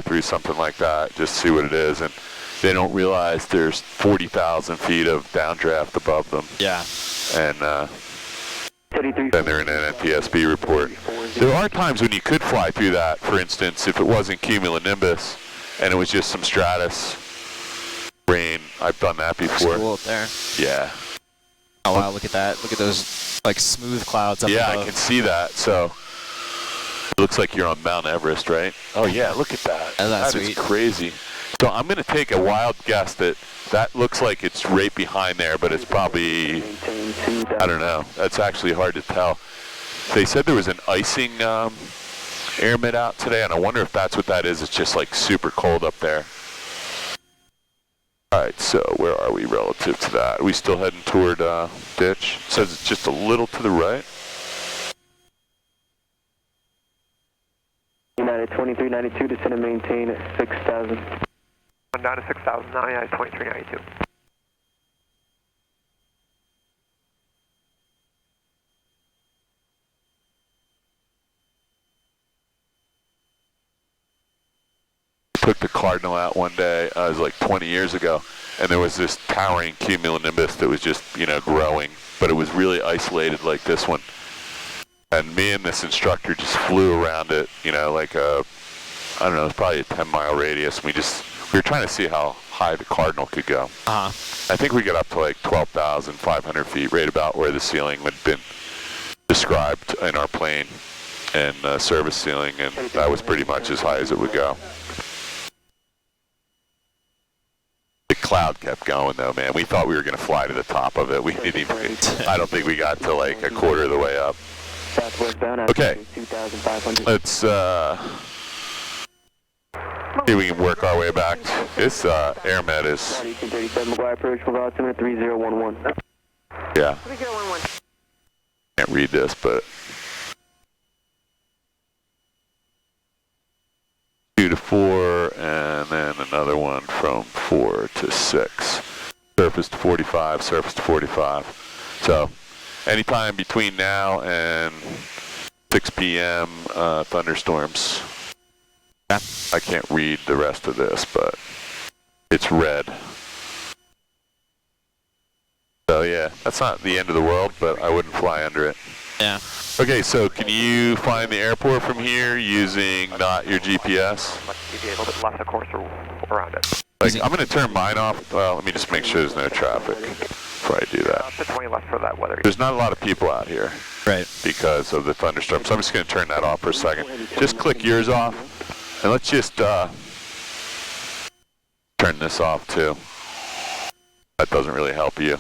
S1: through something like that, just see what it is, and they don't realize there's 40,000 feet of downdraft above them.
S2: Yeah.
S1: And then they're in an NTSB report. There are times when you could fly through that, for instance, if it wasn't cumulonimbus and it was just some stratus rain I've done that before.
S2: It's cool up there.
S1: Yeah.
S2: Oh wow, look at that. Look at those like smooth clouds up above.
S1: Yeah, I can see that. So it looks like you're on Mount Everest, right? Oh yeah, look at that.
S2: Oh, that's
S1: That is
S2: sweet.
S1: crazy. So I'm going to take a wild guess that looks like it's right behind there, but it's probably, I don't know. That's actually hard to tell. They said there was an icing air mid out today, and I wonder if that's what that is. It's just like super cold up there. All right, so where are we relative to that? Are we still heading toward ditch? It says it's just a little to the right.
S11: United 2392, descend and maintain 6,000.
S3: I'm down to 6,000 now, United 2392.
S1: Took the Cardinal out one day, it was like 20 years ago, and there was this towering cumulonimbus that was just, you know, growing, but it was really isolated like this one. And me and this instructor just flew around it, you know, like a, I don't know, it's probably a 10-mile radius. We were trying to see how high the Cardinal could go.
S2: Uh-huh.
S1: I think we got up to like 12,500 feet, right about where the ceiling had been described in our plane and service ceiling, and that was pretty much as high as it would go. The cloud kept going though, man. We thought we were going to fly to the top of it. We didn't even, I don't think we got to like a quarter of the way up. Okay, let's see if we can work our way back. This AirMed is,
S11: 1837 McGuire approach, altimeter 3011.
S1: yeah,
S7: 3011.
S1: can't read this, but 2 to 4, and then another one from 4 to 6. Surface to 45, surface to 45. So anytime between now and 6 p.m. Thunderstorms. I can't read the rest of this, but it's red. So yeah, that's not the end of the world, but I wouldn't fly under it.
S2: Yeah.
S1: Okay, so can you find the airport from here using not your GPS?
S3: A little bit left of course around it.
S1: Like, I'm going to turn mine off. Well, let me just make sure there's no traffic before I do that.
S3: The 20 left for that weather.
S1: There's not a lot of people out here.
S2: Right.
S1: Because of the thunderstorm. So I'm just going to turn that off for a second. Just click yours off. And let's just turn this off too. That doesn't really help you.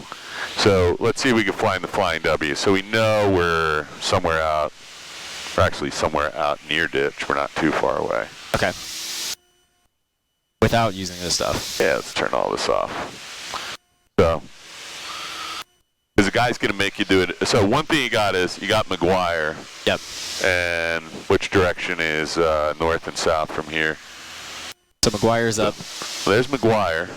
S1: So let's see if we can find the Flying W. So we know we're somewhere out, or actually somewhere out near ditch. We're not too far away.
S2: Okay. Without using this stuff.
S1: Yeah, let's turn all this off. So, because the guy's going to make you do it. So one thing you got is, you got McGuire.
S2: Yep.
S1: And which direction is north and south from here?
S2: So McGuire's up.
S1: There's McGuire.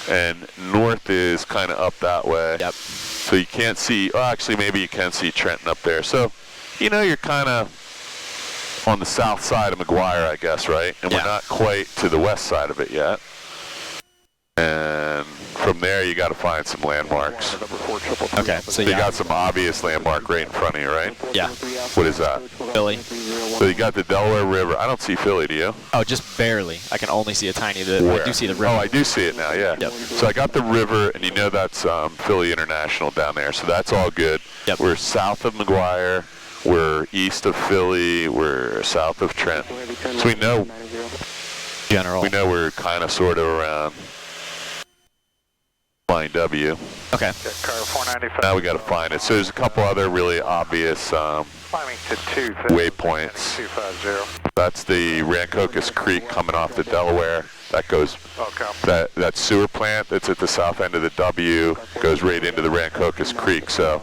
S1: And north is kind of up that way.
S2: Yep.
S1: So you can't see, oh, actually maybe you can see Trenton up there. So, you know, you're kind of on the south side of McGuire, I guess, right? And we're not quite to the west side of it yet. And from there, you got to find some landmarks.
S2: Okay,
S1: so you got some obvious landmark right in front of you, right?
S2: Yeah.
S1: What is that?
S2: Philly.
S1: So you got the Delaware River. I don't see Philly, do you?
S2: Oh, just barely. I can only see a tiny bit. I do see the river.
S1: Oh, I do see it now, yeah.
S2: Yep.
S1: So I got the river, and you know that's Philly International down there, so that's all good.
S2: Yep.
S1: We're south of McGuire. We're east of Philly. We're south of Trenton. So we know,
S2: general.
S1: We know we're kind of sort of around Flying W.
S2: Okay.
S3: Car 495.
S1: Now we got to find it. So there's a couple other really obvious
S3: Climbing to
S1: waypoints.
S3: 250.
S1: That's the Rancocas Creek coming off the Delaware. That goes, that sewer plant that's at the south end of the W goes right into the Rancocas Creek. So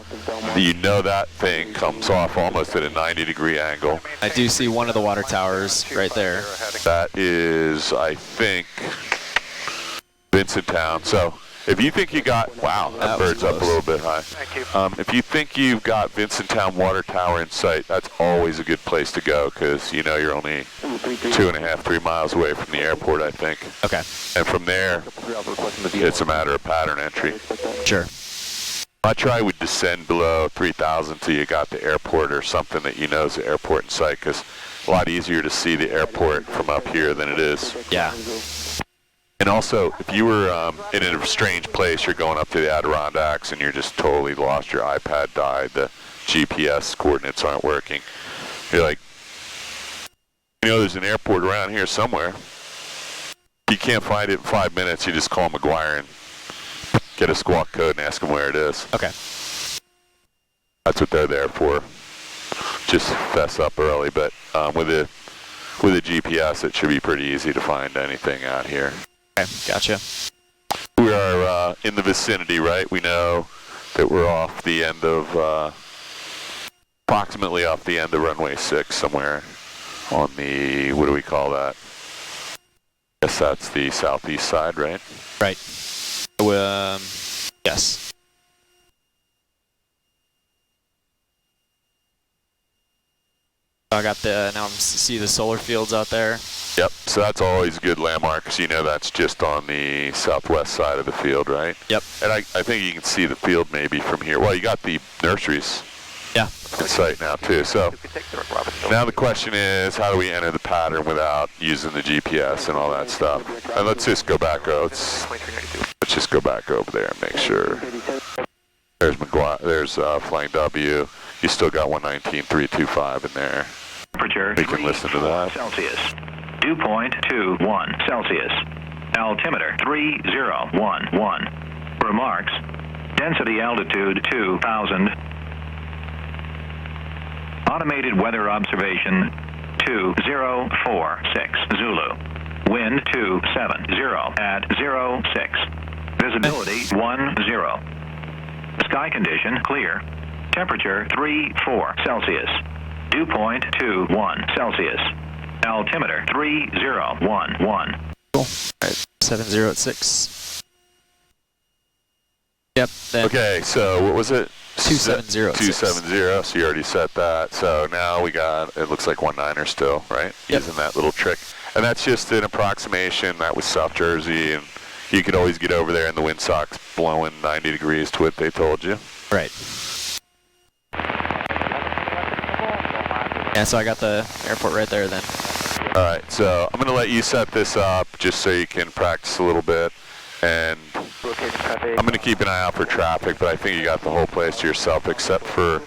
S1: you know that thing comes off almost at a 90-degree angle.
S2: I do see one of the water towers right there.
S1: That is, I think, Vincenttown. So if you think you got, wow, that bird's up a little bit high.
S3: Thank you.
S1: If you think you've got Vincenttown Water Tower in sight, that's always a good place to go because you know you're only 2.5, 3 miles away from the airport, I think.
S2: Okay.
S1: And from there, it's a matter of pattern entry.
S2: Sure.
S1: I try would descend below 3,000 till you got the airport or something that you know is the airport in sight, because a lot easier to see the airport from up here than it is.
S2: Yeah.
S1: And And also, if you were in a strange place, you're going up to the Adirondacks and you're just totally lost, your iPad died, the GPS coordinates aren't working. You're like, you know, there's an airport around here somewhere. You can't find it in 5 minutes, you just call McGuire and get a squawk code and ask them where it is.
S2: Okay.
S1: That's what they're there for. Just fess up early, but with a GPS, it should be pretty easy to find anything out here.
S2: Okay, gotcha.
S1: We are in the vicinity, right? We know that we're off the end of, approximately off the end of runway 6 somewhere on the, what do we call that? I guess that's the southeast side, right?
S2: Right. Yes. I got now I'm see the solar fields out there.
S1: Yep, so that's always a good landmark because you know that's just on the southwest side of the field, right?
S2: Yep.
S1: And I think you can see the field maybe from here. Well, you got the nurseries
S2: in
S1: sight now too. So now the question is, how do we enter the pattern without using the GPS and all that stuff? And let's just go back. Let's just go back over there and make sure. There's McGuire. There's Flying W. You still got 119.325 in there.
S10: Temperature
S1: we can listen to that.
S10: Celsius. Dew point 21 Celsius. Altimeter 3011. Remarks. Density altitude 2000. Automated weather observation 2046 Zulu. Wind 270 at 06. Visibility 10. Sky condition clear. Temperature 34 Celsius. Dew point 21 Celsius. Altimeter 3011.
S2: Cool. Alright, 7086. Yep.
S1: Okay, so what was it?
S2: 2706.
S1: 270, so you already set that. So now we got, it looks like 19er still, right?
S2: Yep.
S1: Using that little trick. And that's just an approximation. That was South Jersey, and you could always get over there and the windsock's blowing 90 degrees to what they told you.
S2: Right. Yeah, so I got the airport right there then.
S1: All right, so I'm going to let you set this up just so you can practice a little bit. And I'm going to keep an eye out for traffic, but I think you got the whole place to yourself except for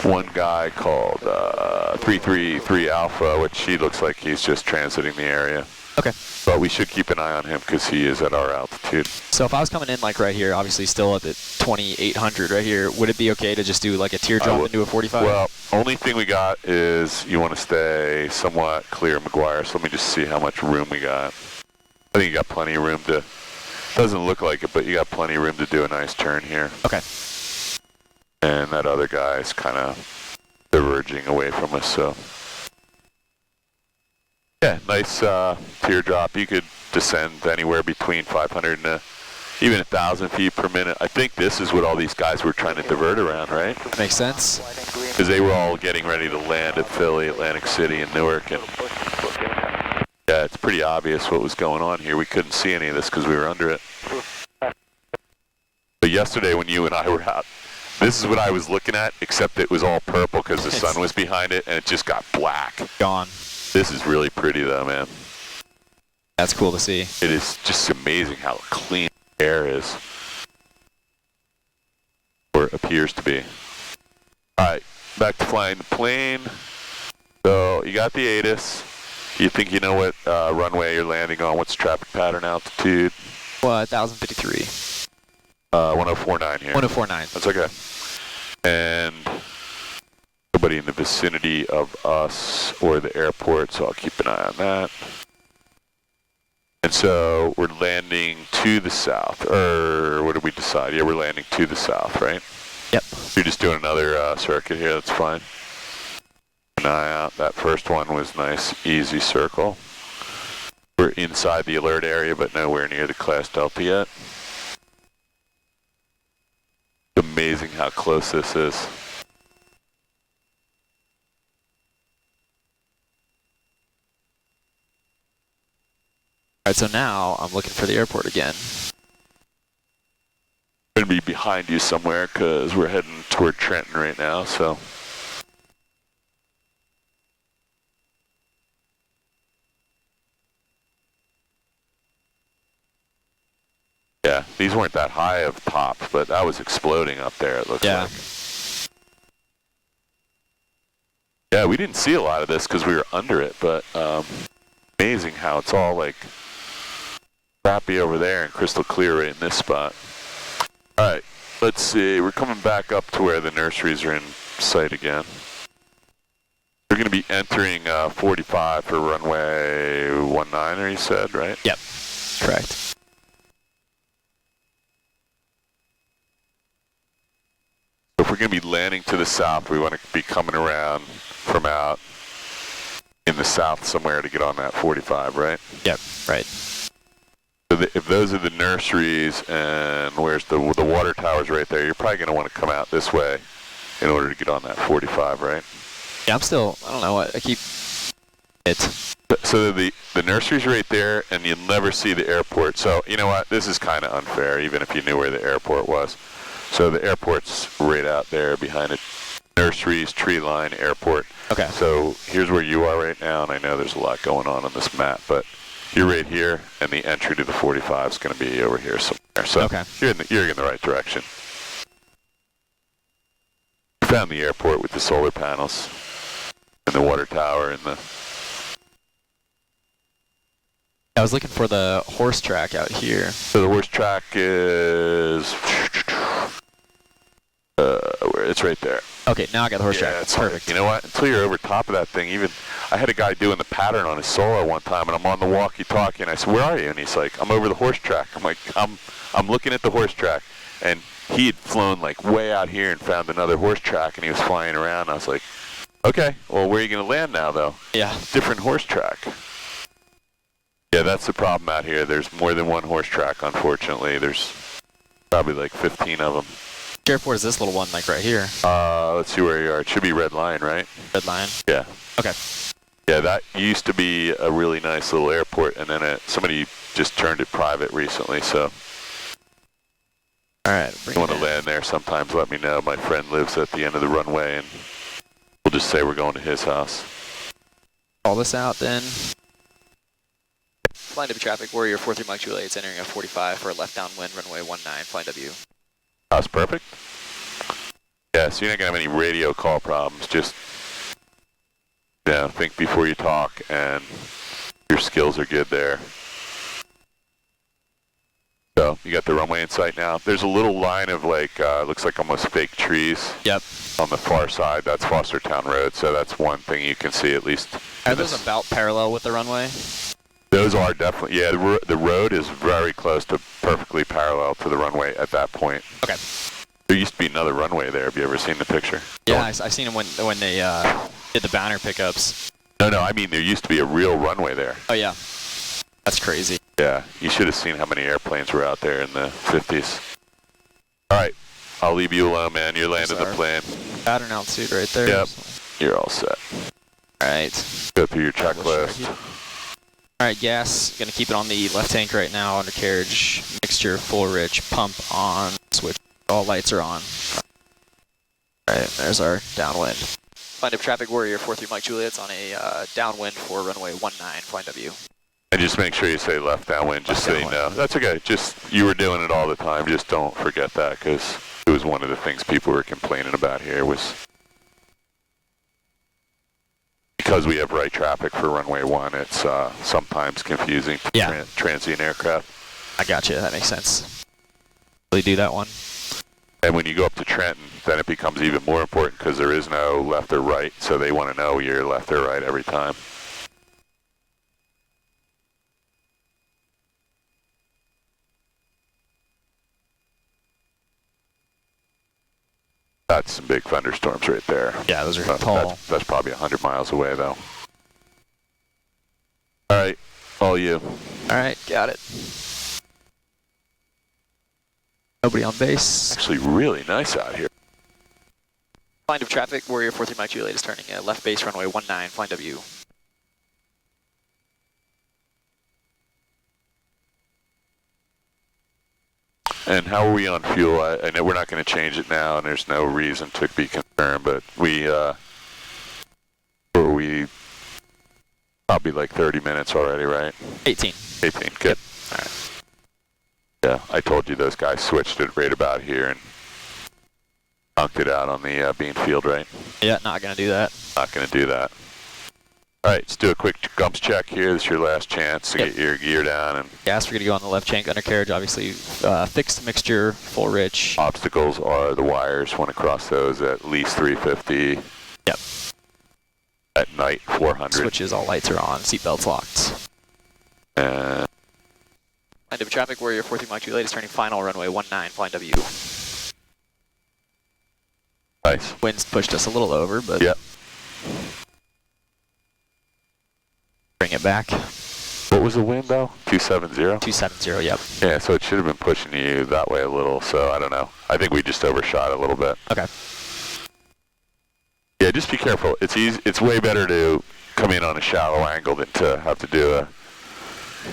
S1: one guy called 333 Alpha, which he looks like he's just transiting the area.
S2: Okay.
S1: But we should keep an eye on him because he is at our altitude.
S2: So if I was coming in like right here, obviously still at the 2800 right here, would it be okay to just do like a teardrop into a 45?
S1: Well, only thing we got is you want to stay somewhat clear, McGuire. So let me just see how much room we got. I think you got plenty of room to, doesn't look like it, but you got plenty of room to do a nice turn here.
S2: Okay.
S1: And that other guy is kind of diverging away from us, so. Yeah, nice teardrop. You could descend anywhere between 500 and even 1,000 feet per minute. I think this is what all these guys were trying to divert around, right?
S2: Makes sense.
S1: Because they were all getting ready to land at Philly, Atlantic City, and Newark. And yeah, it's pretty obvious what was going on here. We couldn't see any of this because we were under it. But yesterday when you and I were out, this is what I was looking at, except it was all purple because the sun was behind it, and it just got black.
S2: Gone.
S1: This is really pretty though, man.
S2: That's cool to see.
S1: It is just amazing how clean the air is. Or it appears to be. Alright, back to flying the plane. So, you got the ATIS. You think you know what runway you're landing on? What's traffic pattern altitude?
S2: 1053.
S1: 1049 here.
S2: 1049.
S1: That's okay. And nobody in the vicinity of us or the airport, so I'll keep an eye on that. And so we're landing to the south, or what did we decide? Yeah, we're landing to the south, right?
S2: Yep.
S1: You're just doing another circuit here, that's fine. Keep an eye out. That first one was nice, easy circle. We're inside the alert area, but nowhere near the class delta yet. It's amazing how close this is.
S2: Alright, so now I'm looking for the airport again.
S1: We're going to be behind you somewhere because we're heading toward Trenton right now, so. Yeah, these weren't that high of tops, but that was exploding up there, it looks like. Yeah, we didn't see a lot of this because we were under it, but amazing how it's all like crappy over there and crystal clear right in this spot. All right, let's see. We're coming back up to where the nurseries are in sight again. We're going to be entering 45 for runway 19, you said, right?
S2: Yep, correct.
S1: If we're going to be landing to the south, we want to be coming around from out in the south somewhere to get on that 45, right?
S2: Yep, right.
S1: So if those are the nurseries and where's the water towers right there, you're probably going to want to come out this way in order to get on that 45, right?
S2: Yeah, I'm still, I don't know, I keep it.
S1: So the nursery's right there, and you'll never see the airport. So, you know what, this is kind of unfair, even if you knew where the airport was. So the airport's right out there behind it. Nurseries, tree line, airport.
S2: Okay.
S1: So here's where you are right now, and I know there's a lot going on this map, but you're right here, and the entry to the 45 is going to be over here somewhere. So
S2: okay.
S1: You're in the right direction. You found the airport with the solar panels, and the water tower, and the...
S2: I was looking for the horse track out here.
S1: So the horse track is... it's right there.
S2: Okay, now I got the horse track.
S1: It's
S2: perfect.
S1: You know what? Until you're over top of that thing, even I had a guy doing the pattern on his solo one time, and I'm on the walkie-talkie, and I said, "Where are you?" And he's like, "I'm over the horse track." I'm like, "I'm looking at the horse track," and he had flown like way out here and found another horse track, and he was flying around. I was like, "Okay, well, where are you going to land now, though?"
S2: Yeah,
S1: different horse track. Yeah, that's the problem out here. There's more than one horse track, unfortunately. There's probably like 15 of them.
S2: Which airport is this little one, like right here?
S1: Let's see where you are. It should be Red Line, right?
S2: Red Line?
S1: Yeah.
S2: Okay.
S1: Yeah, that used to be a really nice little airport, and then somebody just turned it private recently, so.
S2: All right.
S1: If you want to land there, sometimes let me know. My friend lives at the end of the runway, and we'll just say we're going to his house.
S2: Call this out then. Flying W traffic, Warrior 43 Mike Juliet, it's entering a 45 for a left downwind, runway 19, flying W.
S1: That's perfect. Yeah, so you're not going to have any radio call problems. Just, think before you talk, and your skills are good there. So, you got the runway in sight now. There's a little line of like, looks like almost fake trees.
S2: Yep.
S1: On the far side, that's Fostertown Road, so that's one thing you can see at least.
S2: Are those about parallel with the runway?
S1: Those are definitely, yeah, the road is very close to perfectly parallel to the runway at that point.
S2: Okay.
S1: There used to be another runway there. Have you ever seen the picture?
S2: Yeah, I've seen them when they did the banner pickups.
S1: No, I mean there used to be a real runway there.
S2: Oh yeah, that's crazy.
S1: Yeah, you should have seen how many airplanes were out there in the 50s. All right, I'll leave you alone, man. You're landing the plane.
S2: Pattern altitude right there.
S1: Yep,
S2: so.
S1: You're all set.
S2: All right.
S1: Go through your checklist.
S2: All right, gas, gonna keep it on the left tank right now, undercarriage, mixture, full rich, pump on, switch, all lights are on. All right, there's our downwind. Find up traffic Warrior 43 Mike Juliet's on a downwind for runway 19, flying W.
S1: And just make sure you say left downwind, just so you know. That's okay, just, you were doing it all the time, just don't forget that, because it was one of the things people were complaining about here was because we have right traffic for runway 1, it's sometimes confusing to transient aircraft.
S2: I got you, that makes sense. Really do that one.
S1: And when you go up to Trenton, then it becomes even more important because there is no left or right, so they want to know you're left or right every time. That's some big thunderstorms right there.
S2: Yeah, those are tall.
S1: That's probably 100 miles away, though. All right, all you.
S2: All right, got it. Nobody on base.
S1: Actually really nice out here.
S2: Line of traffic, Warrior 43 Mike Juliet is turning left base runway 19, flying W.
S1: And how are we on fuel? I know we're not going to change it now, and there's no reason to be concerned, but we probably like 30 minutes already, right?
S2: 18.
S1: 18, good.
S2: Yep. All right.
S1: Yeah, I told you those guys switched it right about here and dunked it out on the bean field, right?
S2: Yeah, not going to do that.
S1: Not going to do that. All right, let's do a quick gumps check here. This is your last chance to get your gear down. And
S2: gas, we're going to go on the left tank undercarriage, obviously. Fixed mixture, full rich.
S1: Obstacles are the wires. Want to cross those at least 350.
S2: Yep.
S1: At night, 400.
S2: Switches, all lights are on. Seatbelts locked.
S1: And
S2: Line of traffic, Warrior 43 Mike 2 latest turning final, runway 19, flying W.
S1: Nice.
S2: Wind's pushed us a little over, but...
S1: Yep.
S2: Bring it back.
S1: What was the wind, though? 270?
S2: 270, yep.
S1: Yeah, so it should have been pushing you that way a little, so I don't know. I think we just overshot a little bit.
S2: Okay.
S1: Yeah, just be careful. It's easy. It's way better to come in on a shallow angle than to have to do a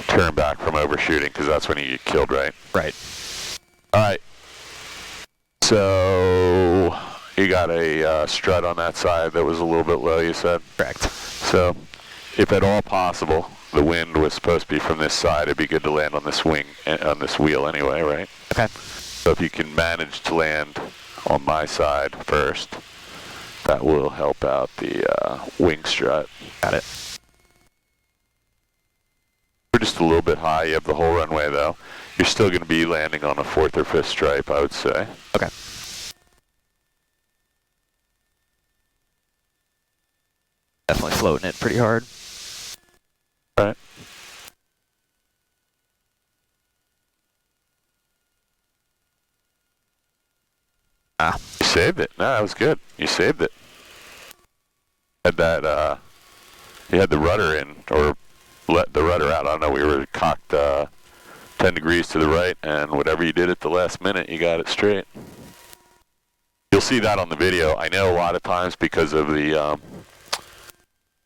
S1: turn back from overshooting, because that's when you get killed, right?
S2: Right.
S1: All right. So you got a strut on that side that was a little bit low, you said?
S2: Correct.
S1: So if at all possible, the wind was supposed to be from this side, it'd be good to land on this wing, on this wheel anyway, right?
S2: Okay.
S1: So if you can manage to land on my side first, that will help out the wing strut.
S2: Got it.
S1: We're just a little bit high. You have the whole runway, though. You're still going to be landing on a 4th or 5th stripe, I would say.
S2: Okay. Definitely floating it pretty hard.
S1: All right. You saved it. No, that was good. You saved it. Had that, you had the rudder in, or let the rudder out. I don't know, we were cocked 10 degrees to the right, and whatever you did at the last minute, you got it straight. You'll see that on the video. I know a lot of times because of the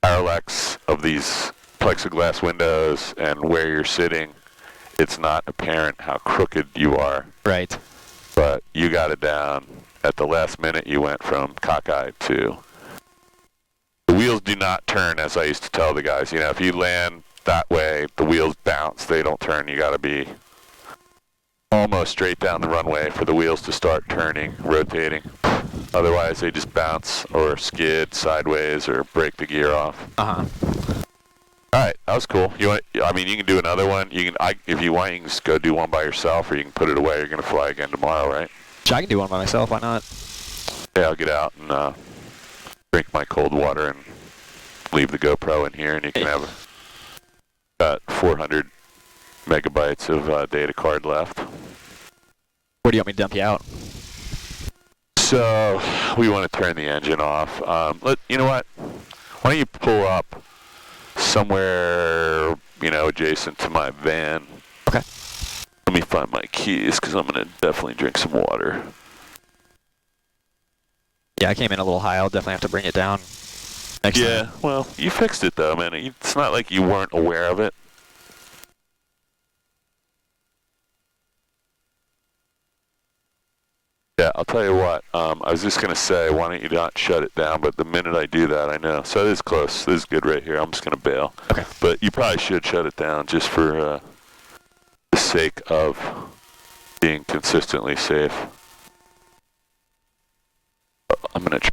S1: parallax of these plexiglass windows and where you're sitting, it's not apparent how crooked you are.
S2: Right.
S1: But you got it down. At the last minute, you went from cockeyed to... The wheels do not turn, as I used to tell the guys. You know, if you land that way, the wheels bounce. They don't turn. You got to be almost straight down the runway for the wheels to start turning, rotating. Otherwise, they just bounce or skid sideways or break the gear off.
S2: Uh-huh.
S1: All right, that was cool. You want? I mean, you can do another one. You can, if you want, you can just go do one by yourself, or you can put it away. You're going to fly again tomorrow, right?
S2: I can do one by myself. Why not?
S1: Yeah, I'll get out and drink my cold water and leave the GoPro in here, and you can have got 400 megabytes of data card left.
S2: Where do you want me to dump you out?
S1: So we want to turn the engine off. You know what? Why don't you pull up somewhere, you know, adjacent to my van?
S2: Okay.
S1: Let me find my keys, because I'm going to definitely drink some water.
S2: Yeah, I came in a little high. I'll definitely have to bring it down next time.
S1: Well, you fixed it, though, man. It's not like you weren't aware of it. Yeah, I'll tell you what. I was just going to say, why don't you not shut it down? But the minute I do that, I know. So this is close. This is good right here. I'm just going to bail.
S2: Okay.
S1: But you probably should shut it down just for the sake of being consistently safe. I'm going to try.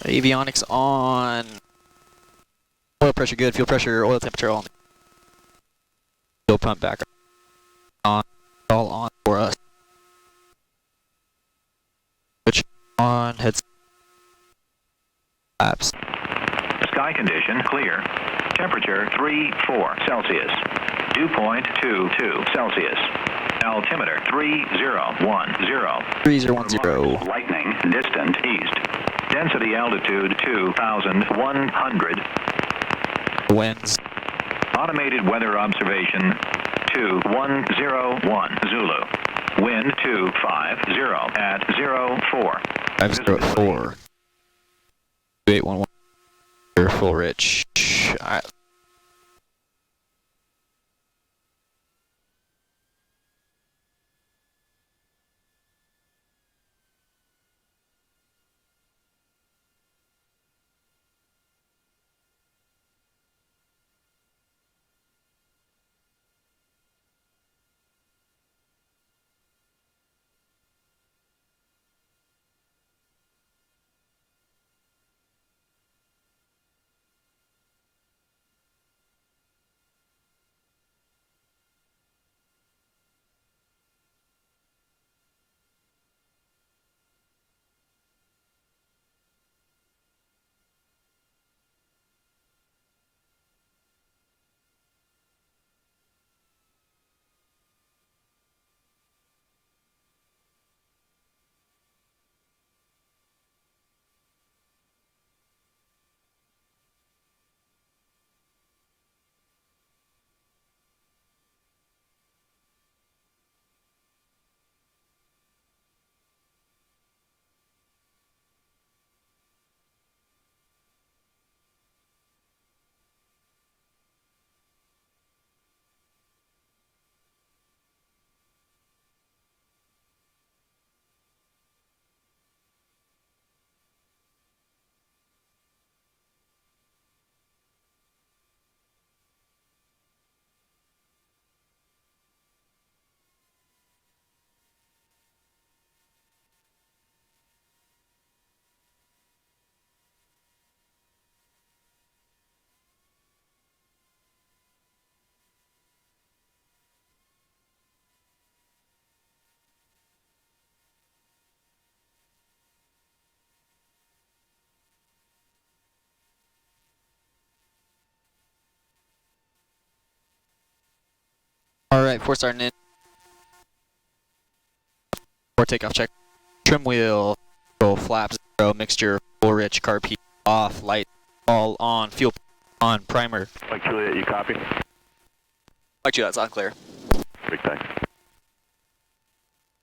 S2: Avionics on. Oil pressure good, fuel pressure, oil temperature on. Fuel pump back on. All on for us. Switch on, heads. Flaps.
S12: Sky condition clear. Temperature 34 Celsius. Dew point 22 Celsius. Altimeter 3010.
S2: 3010.
S12: Lightning distant east. Density altitude 2,100.
S2: Winds.
S12: Automated weather observation 2101 Zulu. Wind 250 at 04.
S2: 504. 2811. Full rich. Alright. Alright, before starting in. Before takeoff check. Trim wheel, roll, flaps, zero, mixture, full rich, carb heat, off, light, all on, fuel on, primer.
S13: Mike Juliet, you copy?
S2: Mike Juliet, it's on clear.
S13: Big thanks.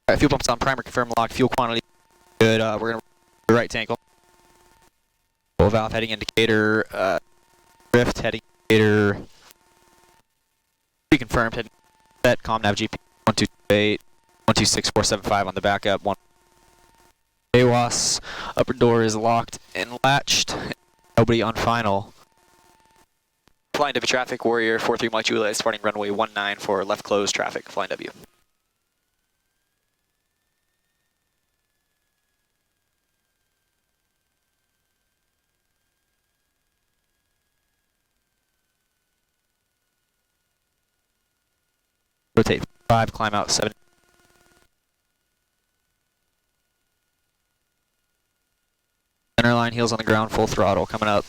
S2: Alright, fuel pump's on, primer, confirm lock, fuel quantity, good, we're gonna the right tank. Full valve heading indicator, drift heading indicator, reconfirmed, heading set, ComNav GP 1228, 126475 on the backup, one. AWAS, upper door is locked and latched, nobody on final. Flying W traffic, Warrior 43 Mike Juliet, starting runway 19 for left closed traffic, flying W. Rotate 5, climb out 7. Center line, heels on the ground, full throttle, coming up.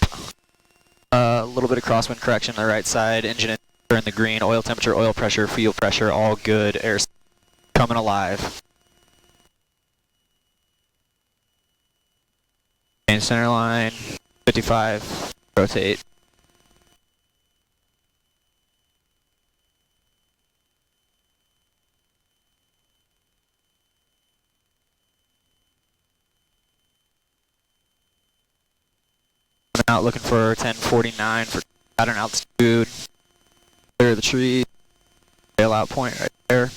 S2: A little bit of crosswind correction on the right side, engine in the green, oil temperature, oil pressure, fuel pressure, all good, air coming alive. And center line, 55, rotate. Out looking for 1049 for pattern altitude. Clear the tree. Bailout point right there.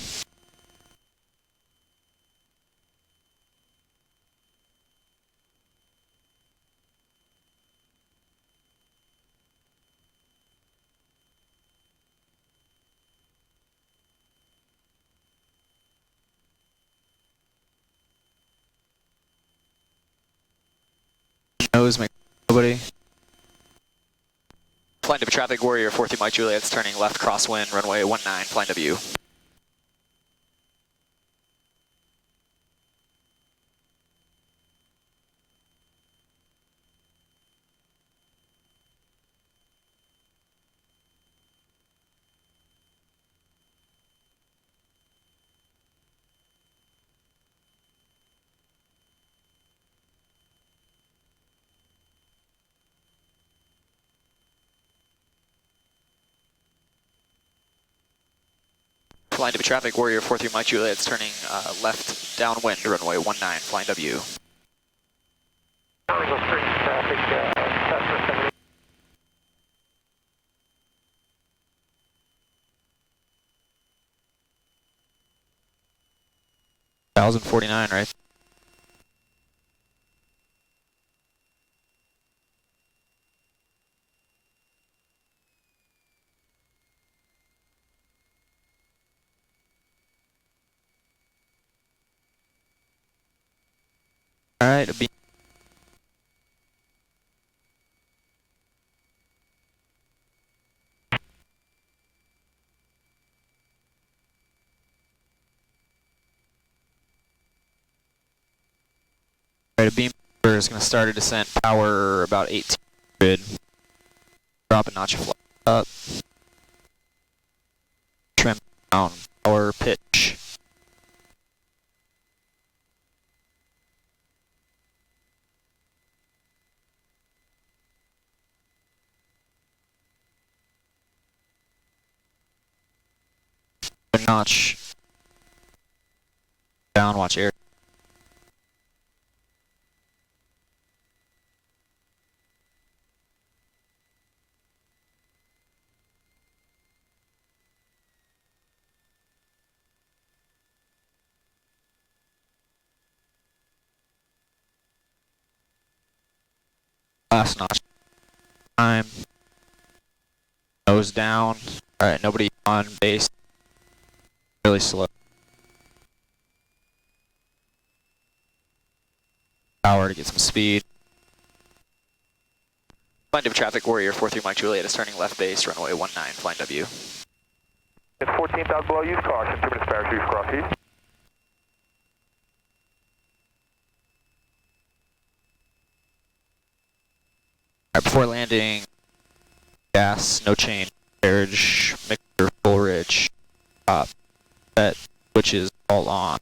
S2: Nose, make nobody. Flying to traffic warrior 43 Mike Juliet's turning left crosswind, runway 19, flying W. Flying to traffic warrior 43 Mike Juliet's turning left downwind, runway 19, flying W.
S3: Traffic, Cessna
S2: 1049, right? All right, a beam. All right, a beam is going to start a descent, power about 1800. Drop a notch of up. Trim down, power pitch. A notch down, watch air. Last notch. Time. Nose down. All right, nobody on base. Really slow. Power to get some speed. Flying to traffic warrior 43 Mike Juliet is turning left base, runway 19, flying W.
S3: It's 14,000 below, use caution, 2 minutes parachute cross east.
S2: Alright, before landing, gas, no chain, carriage, mixture, full ridge, top, set, switches, all on.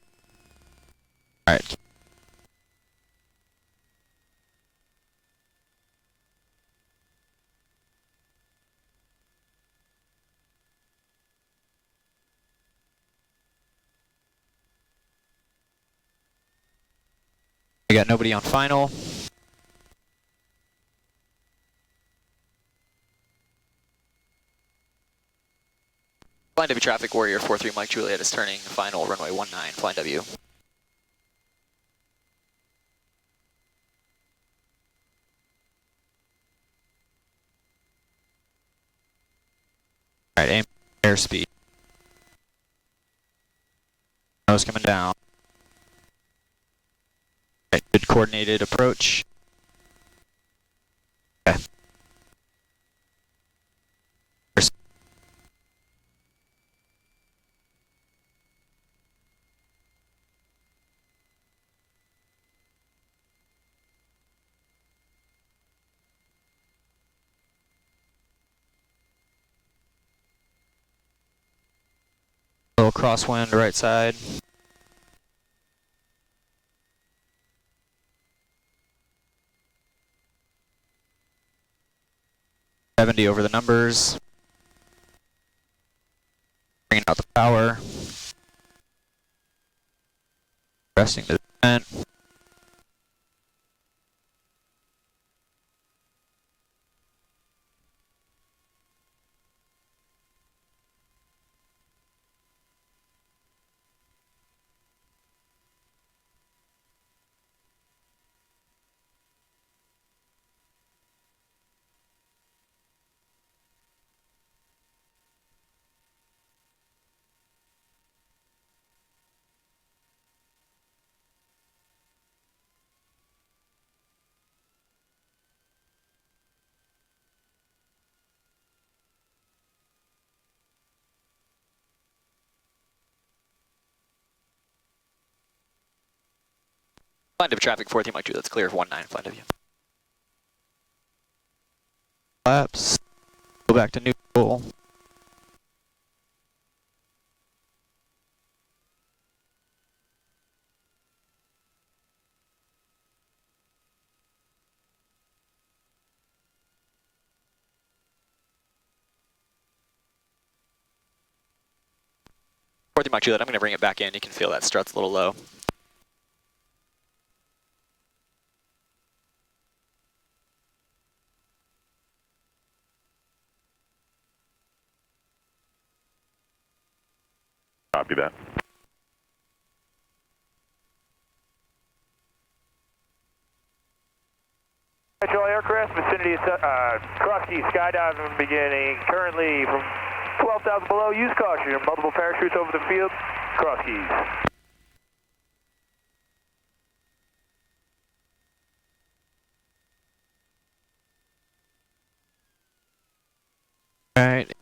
S2: Alright. I got nobody on final. Flying W traffic warrior 43 Mike Juliet is turning final, runway 19, flying W. Alright, aim airspeed. Nose coming down. Alright, good coordinated approach. Okay. Little crosswind right side. $70 over the numbers. Bringing out the power. Resting the descent. Find of traffic 14 Mike 2, that's clear of 19 flight of you. Flaps, go back to neutral. Mike 2, I'm going to bring it back in. You can feel that strut's a little low.
S13: Copy that.
S14: All aircraft, vicinity of Krusky, skydiving beginning currently from 12,000 below. Use caution. Multiple parachutes over the field. Kruskies.
S2: All right.